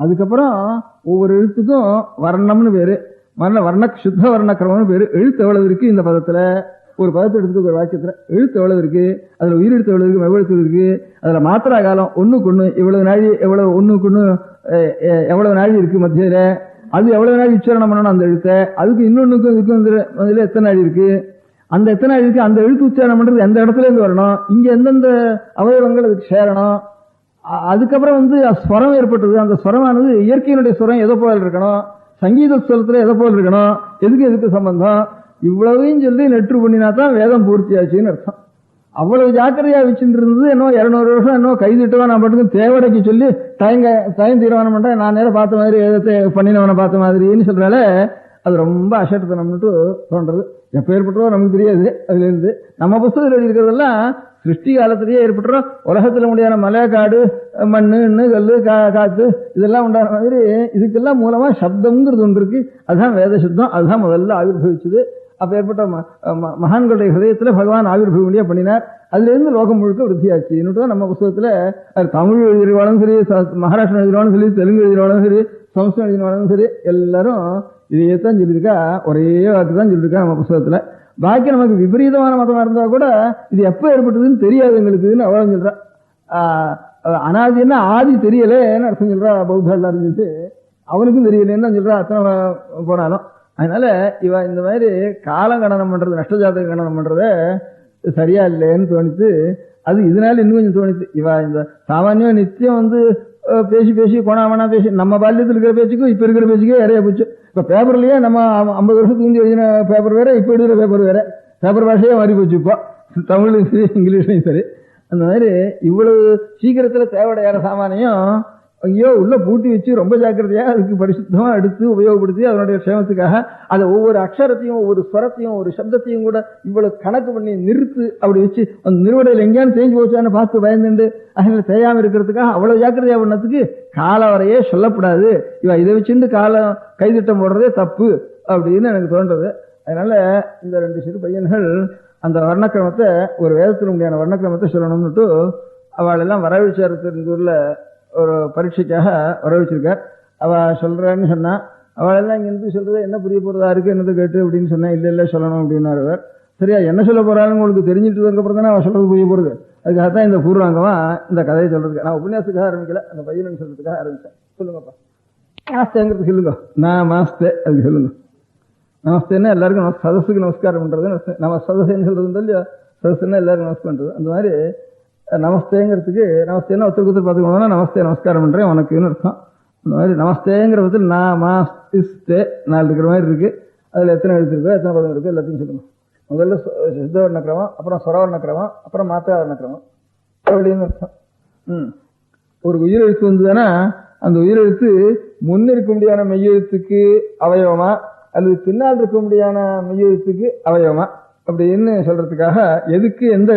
Speaker 5: அதுக்கப்புறம் ஒவ்வொரு எழுத்துக்கும் வர்ணம்னு பேரு, வர்ண சுத்த வர்ண கிரமம்னு பேரு. எழுத்து எவ்வளவு இருக்கு இந்த பதத்துல, ஒரு பதத்தை எடுத்துக்க ஒரு வாக்கியத்துல எழுத்து எவ்வளவு இருக்கு, அதுல உயிரெழுத்து எவ்வளவு இருக்கு, எவ்வளவு இருக்கு, அதுல மாத்திரா காலம் ஒண்ணுக்கு ஒண்ணு இவ்வளவு நாழி, எவ்வளவு ஒண்ணுக்கு ஒண்ணு எவ்வளவு நாழி இருக்கு மத்தியில, அது எவ்வளவு நாள் உச்சாரணம் பண்ணணும் அந்த எழுத்தை, அதுக்கு இன்னொன்னுக்கும் இதுக்கும் எத்தனை நாள் இருக்கு, அந்த எத்தனை நாள் இருக்கு, அந்த எழுத்து உச்சாரணம் பண்றது எந்த இடத்துல இருந்து வரணும், இங்க எந்தெந்த அவயவங்கள் அதுக்கு சேரணும். அதுக்கப்புறம் ஸ்வரம் ஏற்பட்டது. அந்த ஸ்வரமானது இயற்கையினுடைய ஸ்வரம் எதை போல இருக்கணும், சங்கீத ஸ்வரத்துல எதை போல இருக்கணும், எதுக்கு சம்பந்தம், இவ்வளவையும் சொல்லி நெற்று பண்ணினா தான் வேதம் பூர்த்தி ஆச்சுன்னு அர்த்தம். அவ்வளவு ஜாக்கிரதையா வச்சுட்டு இருந்தது என்னோ 200 வருஷம் என்னோ கைதிட்டுவா நான் பாட்டுக்கு தேவடைக்கு சொல்லி தயம் தீர்மானம் பண்றேன், நான் நேரம் பார்த்த மாதிரி வேதத்தை பண்ணினவனை பார்த்த மாதிரின்னு சொல்றால அது ரொம்ப அசட்டுத்தனம்னுட்டு தோன்றது. எப்ப ஏற்பட்டோ நமக்கு தெரியாது. அதுல இருந்து நம்ம புத்தகத்தில் எழுதியிருக்கிறதெல்லாம் சிருஷ்டி காலத்திலேயே ஏற்பட்டுறோம். உலகத்துல முடியாத மலை காடு மண்ணு கல்லு காத்து இதெல்லாம் உண்டான மாதிரி இதுக்கெல்லாம் மூலமா சப்தம்ங்கிறது ஒன்று இருக்கு. அதுதான் வேத சப்தம். அதுதான் முதல்ல ஆவிர்வவிச்சது. அப்ப ஏற்பட்ட மகான்களுடைய ஹிருதயத்துல பகவான் ஆவிர்வவியா பண்ணினார். அதுல இருந்து லோகம் முழுக்க விருத்தியாச்சு. இன்னும் நம்ம புத்தகத்துல தமிழ் எழுதினாலும் சரி, மகாராஷ்டிரா எழுதினாலும் சரி, தெலுங்கு எழுதினாலும் சரி, சமஸ்கிருதம் எழுதினாலும் சரி, எல்லாரும் இதையத்தான் சொல்லியிருக்கா. ஒரே வாக்கு தான் சொல்லியிருக்கா நம்ம புத்தகத்துல. பாக்கி நமக்கு விபரீதமான மதமா இருந்தா கூட இது எப்ப ஏற்பட்டதுன்னு தெரியாது எங்களுக்குன்னு அவ்வளவு சொல்றா. அனாதின்னா ஆதி தெரியலேன்னு அர்த்தம் சொல்றா பௌத்தா எல்லாரும் சொல்லிட்டு, அவனுக்கும் தெரியலேன்னு தான் சொல்றா அத்தனை போனாலும். அதனால இவ இந்த மாதிரி காலம் கணனம் பண்றது, நஷ்டஜாதக கணனம் பண்றத சரியா இல்லைன்னு தோணித்து. அது இதனால இன்னும் கொஞ்சம் தோணித்து. இவ இந்த சாமானியம் நித்தியம் பேசி பேசி கோணாமனா பேசி நம்ம பால்யத்தில் இருக்கிற பேச்சுக்கும் இப்ப இருக்கிற பேச்சுக்கே நிறைய போச்சு. இப்ப பேப்பர்லயே நம்ம 50 வருஷத்துக்கு முந்தி எழுதின பேப்பர் வேற, இப்ப எழுதுற பேப்பர் வேற, பேப்பர் பாஷையே மாறி போச்சு. இப்போ தமிழ்லையும் சரி இங்கிலீஷ்லையும் சரி. அந்த மாதிரி இவ்வளவு சீக்கிரத்துல தேவையான சாமானியம் ஐயோ உள்ள பூட்டி வச்சு ரொம்ப ஜாக்கிரதையா அதுக்கு பரிசுத்தமா எடுத்து உபயோகப்படுத்தி அதனுடைய க்ஷேமத்துக்காக அதை ஒவ்வொரு அக்ஷரத்தையும் ஒவ்வொரு ஸ்வரத்தையும் ஒரு சப்தத்தையும் கூட இவ்வளவு கணக்கு பண்ணி நிறுத்து அப்படி வச்சு அந்த நிறுவடையில் எங்கேயானு தேஞ்சு போச்சான்னு பார்த்து பயந்துண்டு அதில் தேயாம இருக்கிறதுக்காக அவ்வளவு ஜாக்கிரதையா பண்ணதுக்கு காலம் வரையே சொல்லப்படாது. இவ இதை வச்சுட்டு காலம் கைதிட்டம் போடுறதே தப்பு அப்படின்னு எனக்கு தோன்றது. அதனால இந்த 2 சிறு பையன்கள் அந்த வர்ணக்கிரமத்தை ஒரு வேதத்தில் முடியான வர்ணக்கிரமத்தை சொல்லணும்னுட்டு அவளெல்லாம் வரவழைச்சாரத்தின் ஒரு பரீட்சைக்காக வரவழைச்சிருக்கார். அவ சொல்றான்னு சொன்னா, அவளெல்லாம் இங்கிருந்து சொல்றது என்ன புரிய போறதா இருக்கு என்னது கேட்டு அப்படின்னு சொன்னா, இல்ல சொல்லணும் அப்படின்னாரு அவர். சரியா என்ன சொல்ல போறான்னு உங்களுக்கு தெரிஞ்சுட்டு அப்புறம் தானே அவ சொல்றது புரிய போறது. அதுக்காகத்தான் இந்த பூர்வாங்கமா இந்த கதையை சொல்றதுக்கு. நான் உபன்யாசத்துக்காக ஆரம்பிக்கல, அந்த பையன் சொல்றதுக்காக ஆரம்பிச்சேன். சொல்லுங்கப்பா. நமஸ்தேங்கிறது சொல்லுங்க. நான் மாஸ்தே அதுக்கு சொல்லுங்க. நமஸ்தேன்னா எல்லாருக்கும் சதஸுக்கு நமஸ்காரம் பண்றது. நம்ம சதசேன்னு சொல்றது இல்லையா, சதசுன்னா எல்லாருக்கும் நமஸ்காரம் பண்றது. அந்த மாதிரி நமஸ்தேங்கிறதுக்கு நமஸ்தேன்னா ஒருத்தருக்கு பார்த்துக்கணும்னா நமஸ்தே நமஸ்காரம் பண்றேன் உனக்குன்னு அர்த்தம். அந்த மாதிரி நமஸ்தேங்கிற பதத்தில் நான் மாஸ்தே 4 இருக்கிற மாதிரி இருக்கு. அதுல எத்தனை எழுத்து இருக்கோ எத்தனை பதம் இருக்கோ எல்லாத்தையும் சொல்லணும். முதல்ல சித்த வர்ணக்கிரமம், அப்புறம் சொரவர்ணக்கிரமம், அப்புறம் மாத்திரா வர்ணக்கிரமம் அப்படின்னு அர்த்தம். ஒரு உயிரெழுத்து வந்ததுன்னா அந்த உயிரெழுத்து முன்ன இருக்க முடியாத மெய்யெழுத்துக்கு அவயவமா அல்லது பின்னால் இருக்க முடியாத மெய்யெழுத்துக்கு அவயவமா அப்படின்னு சொல்றதுக்காக எதுக்கு எந்த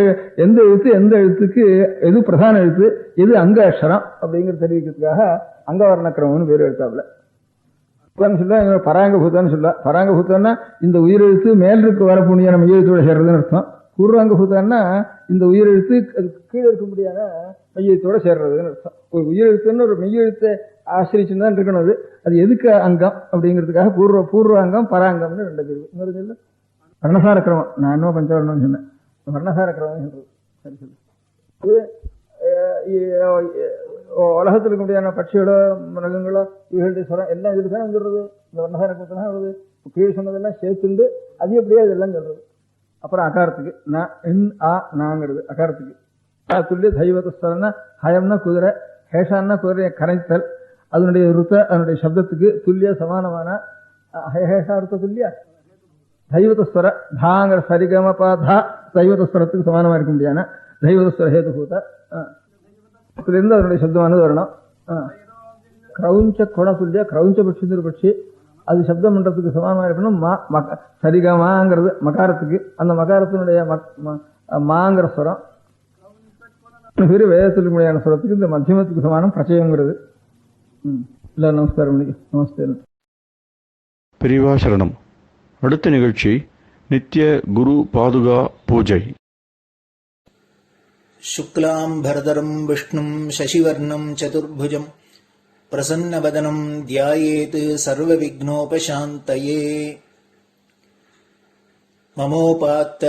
Speaker 5: எழுத்து எந்த எழுத்துக்கு எது பிரதான எழுத்து எது அங்க அக்ஷரம் அப்படிங்கிறது தெரிவிக்கிறதுக்காக அங்கவர்ணக்கிரமம்னு பேர் எழுத்தாப்புல சொல்ல. பராங்கபூத்தான்னு சொல்ல. பராங்கபூத்தான்னா இந்த உயிரெழுத்து மேலிருக்கு வரக்கூடிய நம்ம மெய்யெழுத்தோட சேர்றதுன்னு அர்த்தம். பூர்வாங்கபூத்தான்னா இந்த உயிரெழுத்து கீழே இருக்க முடியாத மெய்யெழுத்தோட சேர்றதுன்னு அர்த்தம். ஒரு உயிரெழுத்துன்னு ஒரு மெய்யெழுத்தை ஆசிரிச்சுன்னு இருக்கணும். அது எதுக்கு அங்கம் அப்படிங்கிறதுக்காக பூர்வாங்கம் பராங்கம்னு 2 பேர். இன்னொரு சொல்லு வர்ணசார கிரமம். நான் இன்னும் பஞ்சவர்ணம் சொன்னேன். வர்ணசார கிரமம் சொல்றது சரி சொல்லு. உலகத்தில் இருக்க முடியாத பட்சிகளோ மிருகங்களோ இவர்களுடைய சொரம் எல்லாம் இதுக்கு தானே சொல்றது. இந்த வர்ணசார கிரமத்தை தான் வருது. கீழ் சொன்னதெல்லாம் சேர்த்துண்டு அது எப்படியா இதெல்லாம் சொல்றது. அப்புறம் அகாரத்துக்கு நாங்கிறது அகாரத்துக்கு. துல்லிய தெய்வத்தஸ்தலம்னா ஹயம்னா குதிரை, ஹேஷான்னா குதிரையை கரைத்தல். அதனுடைய ருத்த அதனுடைய சப்தத்துக்கு துல்லிய சமானமான ஹேஷா ருத்த துல்லியா தெய்வத்தஸ்வர தாங்கிற சரிகம பாதா தெய்வத்தஸ்வரத்துக்கு சமானமா இருக்க முடியாது. தெய்வத்தஸ்வர ஹேதுபூத இருந்து அதனுடைய சப்தமானது வரணும். கிரௌஞ்ச கொட துல்லியா கிரௌஞ்ச பட்சி பட்சி அது சப்தம் பண்றதுக்கு சமானமா இருக்கணும். சரிகமாங்கிறது மகாரத்துக்கு. அந்த மகாரத்தினுடைய மாங்கிற ஸ்வரம் பேரு வேதத்தில் முடியான ஸ்வரத்துக்கு இந்த மத்தியமத்துக்கு சமானம் பிரச்சயங்கிறது. எல்லாரும் நமஸ்காரம். நமஸ்தே.
Speaker 4: பெரியவா சரணம். அடுத்த நிகழ்ச்சி நித்திய குரு பாதுகா பூஜை.
Speaker 2: शुक्लां भरदरं विष्णुं शशिवर्णं चतुर्भुजं प्रसन्नवदनं ध्यायेत् सर्वविघ्नोपशान्तये. ममोपात्त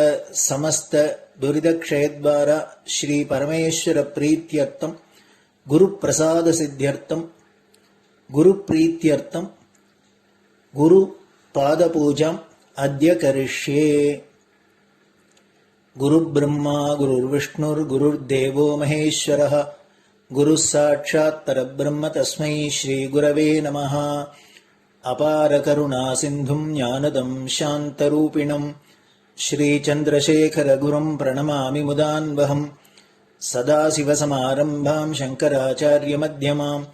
Speaker 2: समस्त दुरितक्षयद्वार श्री परमेश्वर प्रीत्यर्थं गुरुप्रसाद सिद्ध्यर्थं गुरुप्रीत्यर्थं गुरु पादपूजाम् अद्य करिष्ये. गुरुर्ब्रह्मा गुरुर्विष्णुर्गुरुर्देवो महेश्वरः गुरुः साक्षात् परब्रह्म तस्मै श्रीगुरवे नमः. अपारकरुणा सिन्धुं ज्ञानदं शान्तरूपिणं श्रीचन्द्रशेखरगुरुं प्रणमामि मुदान्वहम्. सदाशिवसमारम्भां शङ्कराचार्यमध्यमाम्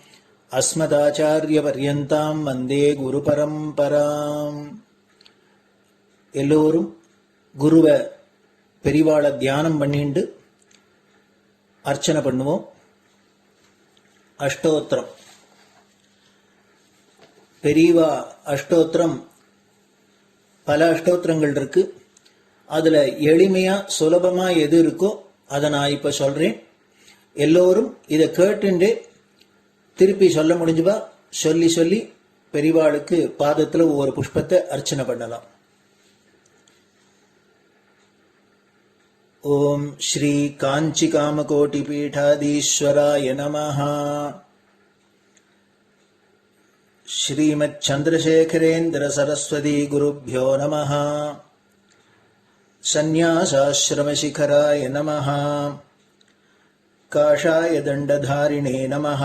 Speaker 2: अस्मदाचार्यपर्यन्तां वन्दे गुरुपरम्पराम्. எல்லோரும் குருவை பெரிவாளை தியானம் பண்ணிண்டு அர்ச்சனை பண்ணுவோம். அஷ்டோத்திரம். பெரியவா அஷ்டோத்திரம் பல அஷ்டோத்திரங்கள் இருக்கு. அதுல எளிமையா சுலபமா எது இருக்கோ அதை நான் இப்ப சொல்றேன். எல்லோரும் இதை கேட்டுண்டே திருப்பி சொல்ல முடிஞ்சுபா சொல்லி சொல்லி பெரிவாளுக்கு பாதத்துல ஒவ்வொரு புஷ்பத்தை அர்ச்சனை பண்ணலாம். ஓம் ஸ்ரீ காஞ்சி காமகோட்டி பீடாதீஸ்வராய நமஹ. ஸ்ரீமத் சந்திரசேகரேந்திர சரஸ்வதி குருப்யோ நமஹ. சந்நியாசாஸ்ரமசிகராய நமஹ. காஷாய தண்டதாரிணே நமஹ.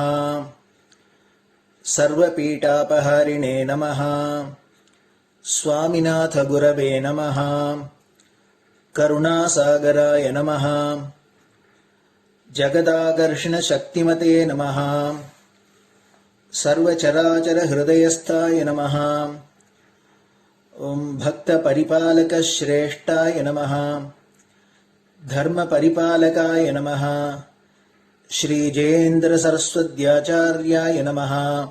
Speaker 2: சர்வபீடாபஹாரிணே நமஹ. स्वामिनाथ गुरवे नमः. करुणासागराय नमः. जगदाकर्षण शक्तिमते नमः. सर्वचराचर हृदयस्थाय नमः. ओम भक्त परिपालक श्रेष्ठाय नमः. धर्म परिपालकाय नमः. श्री जयेन्द्र सरस्वत्याचार्याय नमः.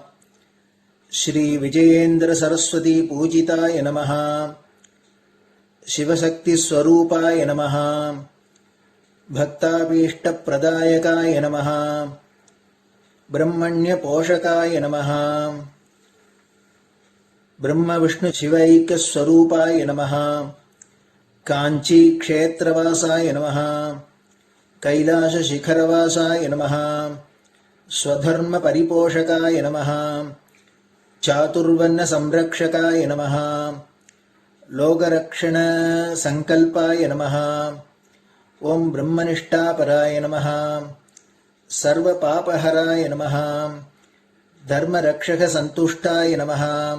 Speaker 2: श्री विजयेन्द्र सरस्वती पूजिताय नमः. शिवशक्ति स्वरूपाय नमः. भक्ताभीष्ट प्रदायकाय नमः. ब्रह्मण्य पोषकाय नमः. ब्रह्म विष्णु शिवैक्य स्वरूपाय नमः. कांची क्षेत्रवासाय नमः. कैलाश शिखरवासाय नमः. स्वधर्म परिपोषकाय नमः. चातुर्वर्ण संरक्षकाय नमः. लोकरक्षण संकल्पाय नमः. ओम ब्रह्मनिष्ठापराय नमः. सर्वपापहराय नमः. धर्मरक्षक संतुष्टाय नमः.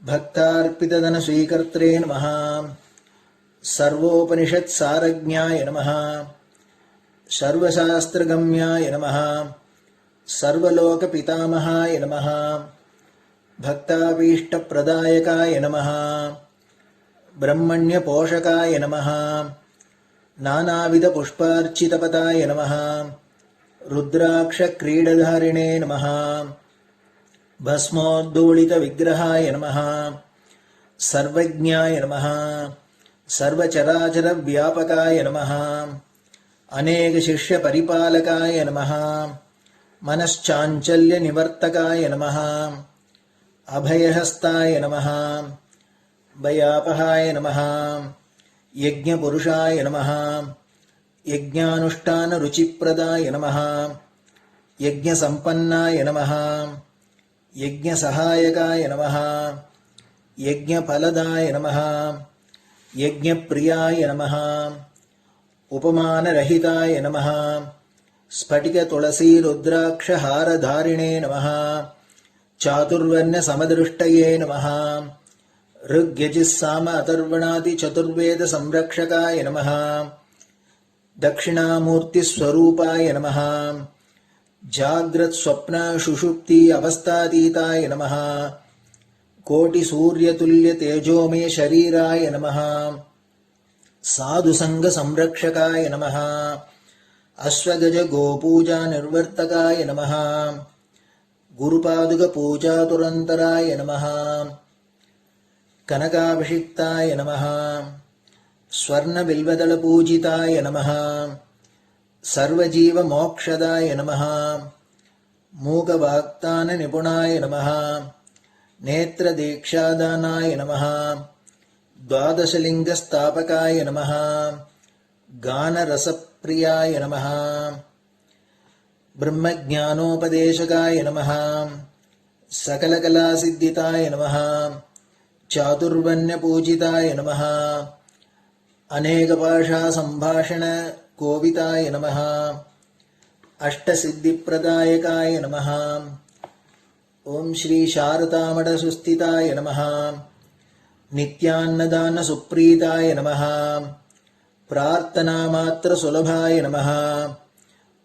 Speaker 2: भक्तार्पितधन स्वीकर्त्रे नमः. सर्वोपनिषत् सारज्ञाय नमः. सर्वशास्त्रगम्याय नमः. सर्वलोक पितामहाय नमः. भक्ताभीष्ट प्रदायकाय नमः. ब्रह्मण्य पोषकाय नमः. नानाविध पुष्पार्चितपदाय नमः. रुद्राक्ष क्रीडधारिणे नमः. भस्मोद्धूलित विग्रहाय नमः. सर्वज्ञाय नमः. सर्वचराचर व्यापकाय नमः. अनेक शिष्य परिपालकाय नमः. मनश्चाञ्चल्य निवर्तकाय नमः. अभयहस्ताय नमः. भयापहाय नमः. यज्ञपुरुषाय नमः. यज्ञानुष्ठान रुचिप्रदाय नमः. यज्ञसम्पन्नाय नमः. यज्ञसहायकाय नमः. यज्ञफलदाय नमः. यज्ञप्रियाय नमः. उपमानरहिताय नमः. स्फटिक तुलसी रुद्राक्ष हारधारिणे नमः. चातुर्वर्ण समदृष्टये नमः. ऋग्यजुस्साम अथर्वणादि चतुर्वेद संरक्षकाय नमः. दक्षिणामूर्ति स्वरूपाय नमः. जाग्रत् स्वप्न सुषुप्ति अवस्थातीताय नमः. कोटि सूर्यतुल्य तेजोमय शरीराय नमः. साधुसंग संरक्षकाय नमः. अश्वगज गोपूजा निर्वर्तकाय नमः. गुरुपादुक पूजातुरन्तराय नमः. कनकाभिषिक्ताय नमः. स्वर्ण बिल्वदल पूजिताय नमः. सर्वजीव मोक्षदाय नमः. मूकवाक्तान निपुणाय नमः. नेत्र दीक्षादानाय नमः. द्वादशलिंग स्थापकाय नमः. गान रसप्रियाय नमः. ब्रह्मज्ञानोपदेशकाय नमः. सकलकलासिद्धिताय नमः. चातुर्वण्य पूजिताय नमः. अनेकभाषा संभाषण कोविताय नमः. अष्टसिद्धिप्रदायकाय नमः. ओम श्री शारदामठ सुस्थिताय नमः. नित्यान्नदान सुप्रीताय नमः. प्रार्थना मात्र सुलभाय नमः.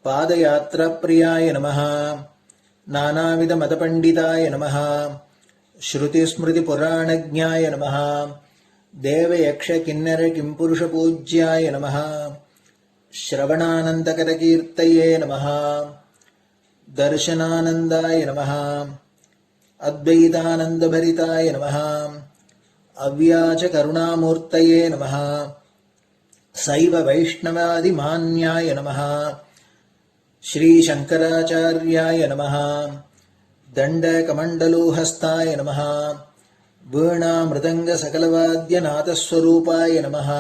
Speaker 2: पादयात्रा प्रियाय नमः. नानाविध मतपंडिताय नमः. श्रुति स्मृति पुराणज्ञाय नमः. देव यक्ष किन्नर किंपुरुष पूज्याय नमः. श्रवणानंदकर कीर्तये नमः. दर्शनानंदाय नमः. अद्वैतानंद भरिताय नमः. अव्याच करुणामूर्तये नमः. शैव वैष्णवादि मान्याय नमः. श्री शंकराचार्याय नमः. दंड कमंडलूहस्ताय नमः. वीणा मृदंग सकलवाद्य नाथस्वरूपाय नमः.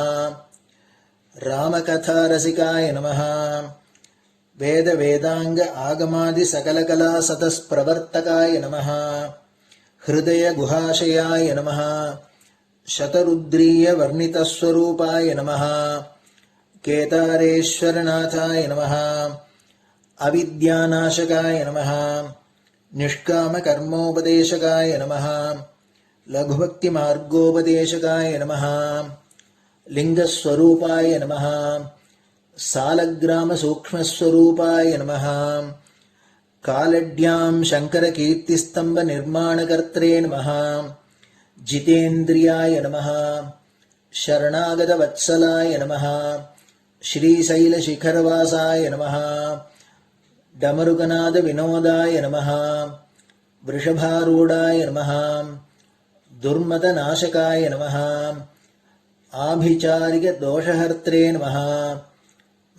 Speaker 2: रामकथारसिकाय नमः। वेद वेदांग आगमादि सकलकला सतस्प्रवर्तकाय नमः। हृदय गुहाशयाय नमः। शतरुद्रीय वर्णितस्वरूपाय नमः। केदारेश्वरनाथाय नमः। अविद्यानाशकाय नमः। निष्कामकर्मोपदेशकाय नमः। लघुभक्तिमार्गोपदेशकाय नमः। लिंगस्वरूपाय नमः। सालग्रामसूक्ष्मस्वरूपाय नमः। कालड्यां शङ्करकीर्तिस्तम्भनिर्माणकर्त्रे नमः। जितेन्द्रियाय नमः। शरणागतवत्सलाय नमः। श्रीशैलशिखरवासाय नमः। डमरुकनादविनोदाय नमः। वृषभारूढाय नमः। दुर्मदनाशकाय नमः। आभिचारिकदोषहर्त्रे नमः।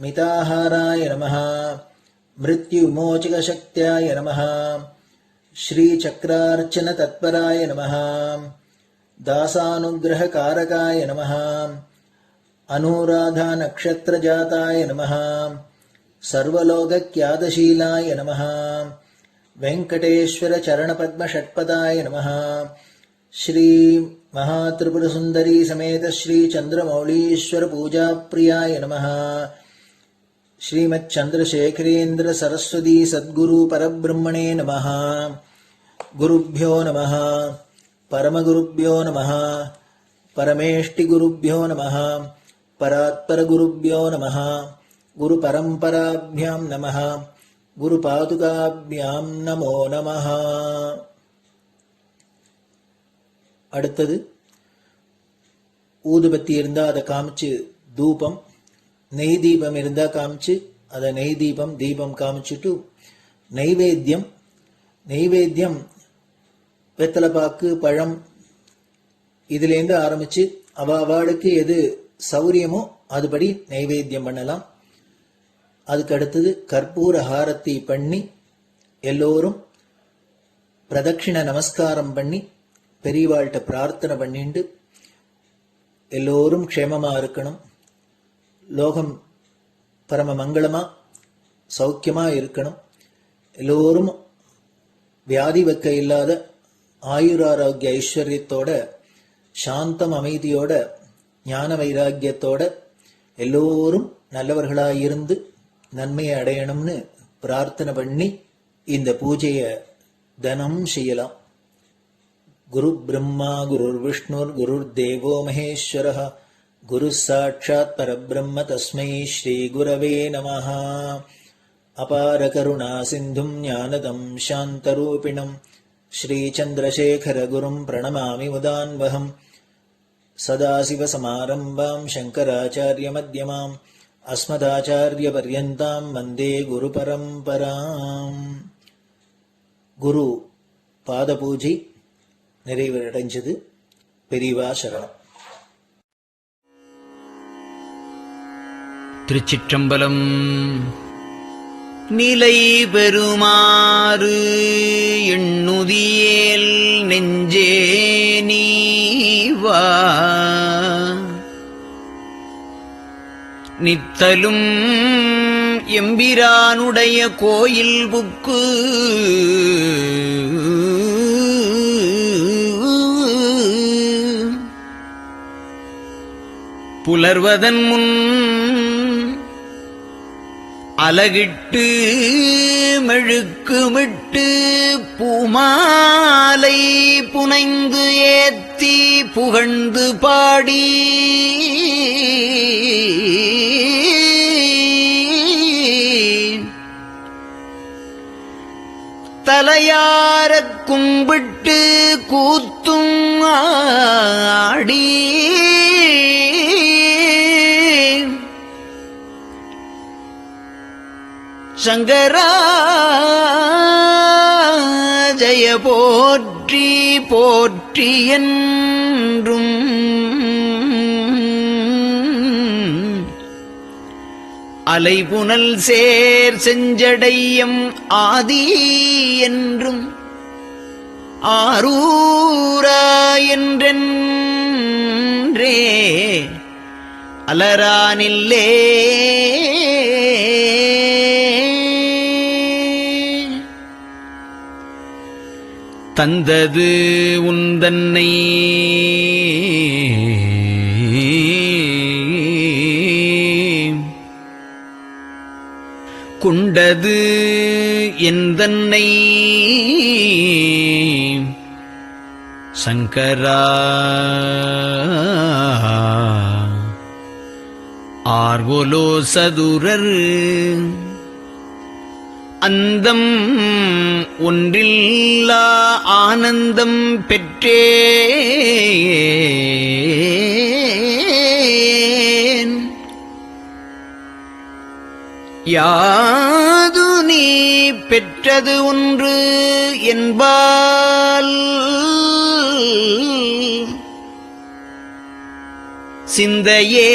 Speaker 2: मिताहाराय नमः। मृत्युविमोचकशक्त्याय नमः। श्रीचक्रार्चनतत्पराय नमः। दासानुग्रहकारकाय नमः। अनुराधानक्षत्रजाताय नमः। सर्वलोकख्यातशीलाय नमः। वेङ्कटेश्वरचरणपद्मषट्पदाय नमः। श्री महात्रिपुरसुन्दरी समेत श्री चन्द्रमौलीश्वर पूजाप्रियाय नमः। श्रीमच्चन्द्रशेखरेन्द्र सरस्वती सद्गुरु परब्रह्मणे नमः। गुरुभ्यो नमः। परमगुरुभ्यो नमः। परमेष्टिगुरुभ्यो नमः। परात्परगुरुभ्यो नमः। गुरुपरम्पराभ्यां नमः। गुरुपादुकाभ्यां नमो नमः. அடுத்தது ஊதுபத்தி இருந்தா அதை காமிச்சு தூபம், நெய் தீபம் இருந்தா காமிச்சு அதை நெய் தீபம் தீபம் காமிச்சுட்டு நைவேத்தியம் வெத்தலைப்பாக்கு பழம் இதுலேருந்து ஆரம்பிச்சு அவாளுக்கு எது சௌரியமோ அதுபடி நைவேத்தியம் பண்ணலாம். அதுக்கு அடுத்தது கற்பூர ஹாரத்தி பண்ணி எல்லோரும் பிரதட்சிண நமஸ்காரம் பண்ணி பெரியவாள்கிட்ட பிரார்த்தனை பண்ணிண்டு எல்லோரும் க்ஷேமமா இருக்கணும், லோகம் பரம மங்களமா சௌக்கியமா இருக்கணும், எல்லோரும் வியாதி வெக்க இல்லாத ஆயுராரோக்கிய ஐஸ்வர்யத்தோட சாந்தம் அமைதியோட ஞான வைராக்கியத்தோட எல்லோரும் நல்லவர்களாயிருந்து நன்மையை அடையணும்னு பிரார்த்தனை பண்ணி இந்த பூஜையை தினம் செய்யலாம். குரு பிரம்மா குருர் விஷ்ணுர் குருர் தேவோ மகேஸ்வரः குரு சாட்சாத் பரபிரம்ம தஸ்மை ஸ்ரீ குரவே நமः. அபார கருணா சிந்தும் ஞானதம் சாந்தரூபிணம் ஸ்ரீ சந்திரசேகர குரும் பிரணமாமி முதான்வகம். சதாசிவசமாரம்பாம் சங்கராச்சாரிய மத்யமாம் அஸ்மதாச்சாரிய பர்யந்தாம் வந்தே குரு பரம்பராம். குரு பாத பூஜை நிறைவடைஞ்சது. பெரியவா சரணம்.
Speaker 6: திருச்சிற்றம்பலம். நிலை பெறுமாறு எண்ணுதியேல் நெஞ்சே நீவா, நித்தலும் எம்பிரானுடைய கோயில் புக்கு புலர்வதன் முன் அலகிட்டு மெழுக்குமிட்டு பூமாலை புனைந்து ஏத்தி புகழ்ந்து பாடி தலையாரக் கும்பிட்டு கூத்தும் ஆடி சங்கரா ஜய போற்றி போற்றி என்றும் அலைபுனல் சேர் செஞ்சடையம் ஆதி என்றும் ஆரூரா என்றென்றே அலரானில்லே தந்தது உந்தன்னை கொண்டது எந்தன்னை சங்கரா ஆர்வலோ சதுரர் அந்தம் ஒன்றில்லா ஆனந்தம் பெற்றேன் யாது நீ பெற்றது ஒன்று என்பால் சிந்தையே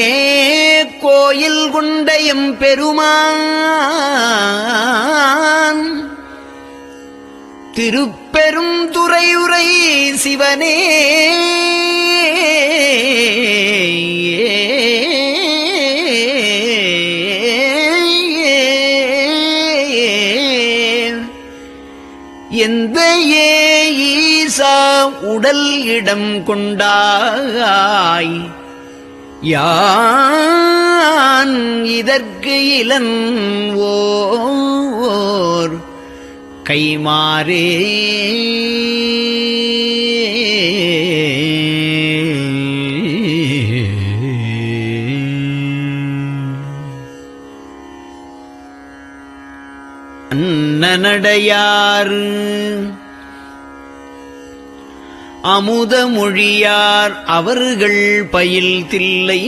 Speaker 6: கோயில் கொண்ட எம்பெருமான் திருப்பெரும் துறையுரை சிவனே எந்த ஈசா உடல் இடம் கொண்டாய் யான் இதற்கு இளன்வோர் கைமாறே அன்னநடையார் அமுத மொழியார் அவர்கள் பயில் தில்லை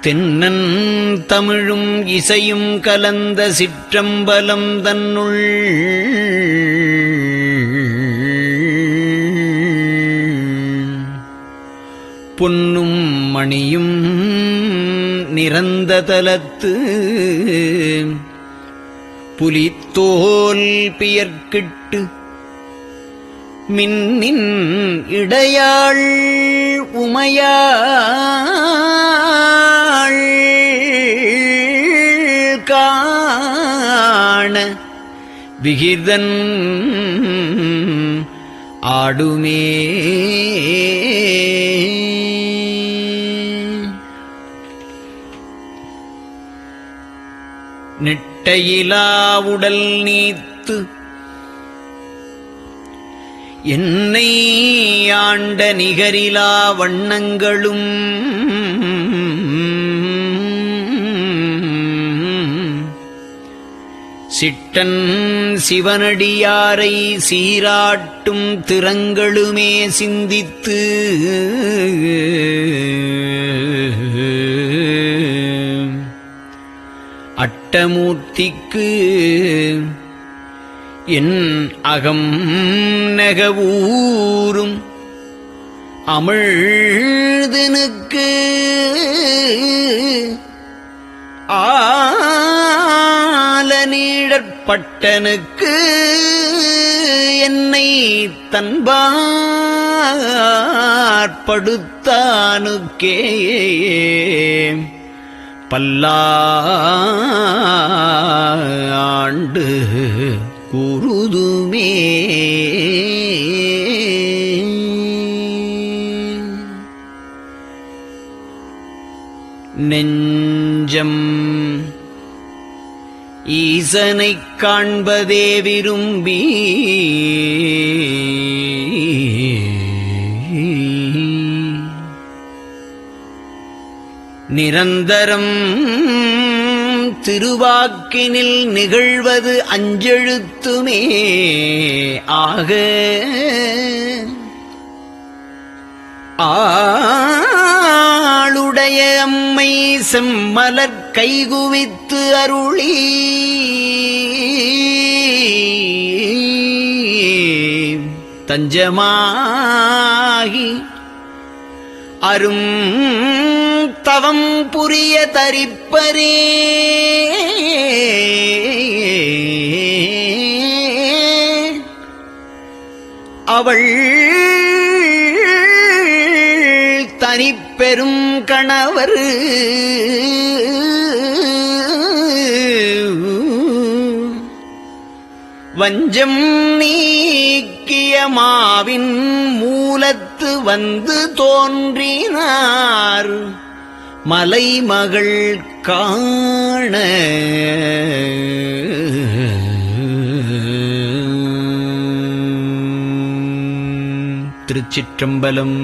Speaker 6: தென்னன் தமிழும் இசையும் கலந்த சிற்றம்பலம் தன்னுள் பொன்னும் மணியும் நிறந்த தலத்து புலித்தோல் பியர்க்கிட்டு மின்னின் இடையாள் உமையாள் காண விகிதன் ஆடுமே நெட்டையிலா உடல் நீத்து என்னை ஆண்ட நிகரிலா வண்ணங்களும் சிட்டன் சிவனடியாரை சீராட்டும் திறங்களுமே சிந்தித்து அட்டமூர்த்திக்கு என் அகம் நெகவூரும் அமிழ்தனுக்கு ஆலநீழற்பட்டனுக்கு என்னை தன்பாற்படுத்தானுக்கே பல்லாண்டு குருதுமே நெஞ்சம் ஈசனைக் காண்பதே விரும்பி நிரந்தரம் திருவாக்கினில் நிகழ்வது அஞ்செழுத்துமே ஆக ஆளுடைய அம்மை செம்மலர் கைகுவித்து அருளி தஞ்சமாகி அரும் தவம் புரிய தரிப்பரே அவள் தனிப்பெரும் கணவர் வஞ்சம் நீக்கிய மாவின் மூலத்து வந்து தோன்றினார் மலைமகள் காண. திருச்சிற்றம்பலம்.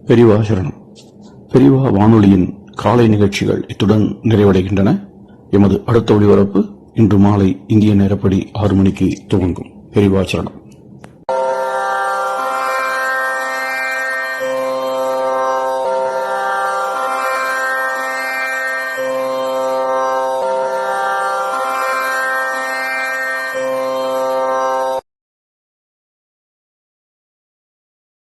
Speaker 4: பெரியவா சரணம். பெரியவா வானொலியின் காலை நிகழ்ச்சிகள் இத்துடன் நிறைவடைகின்றன. எமது அடுத்த ஒளிபரப்பு இன்று மாலை இந்திய நேரப்படி 6 மணிக்கு துவங்கும். பெரியவா சரணம்.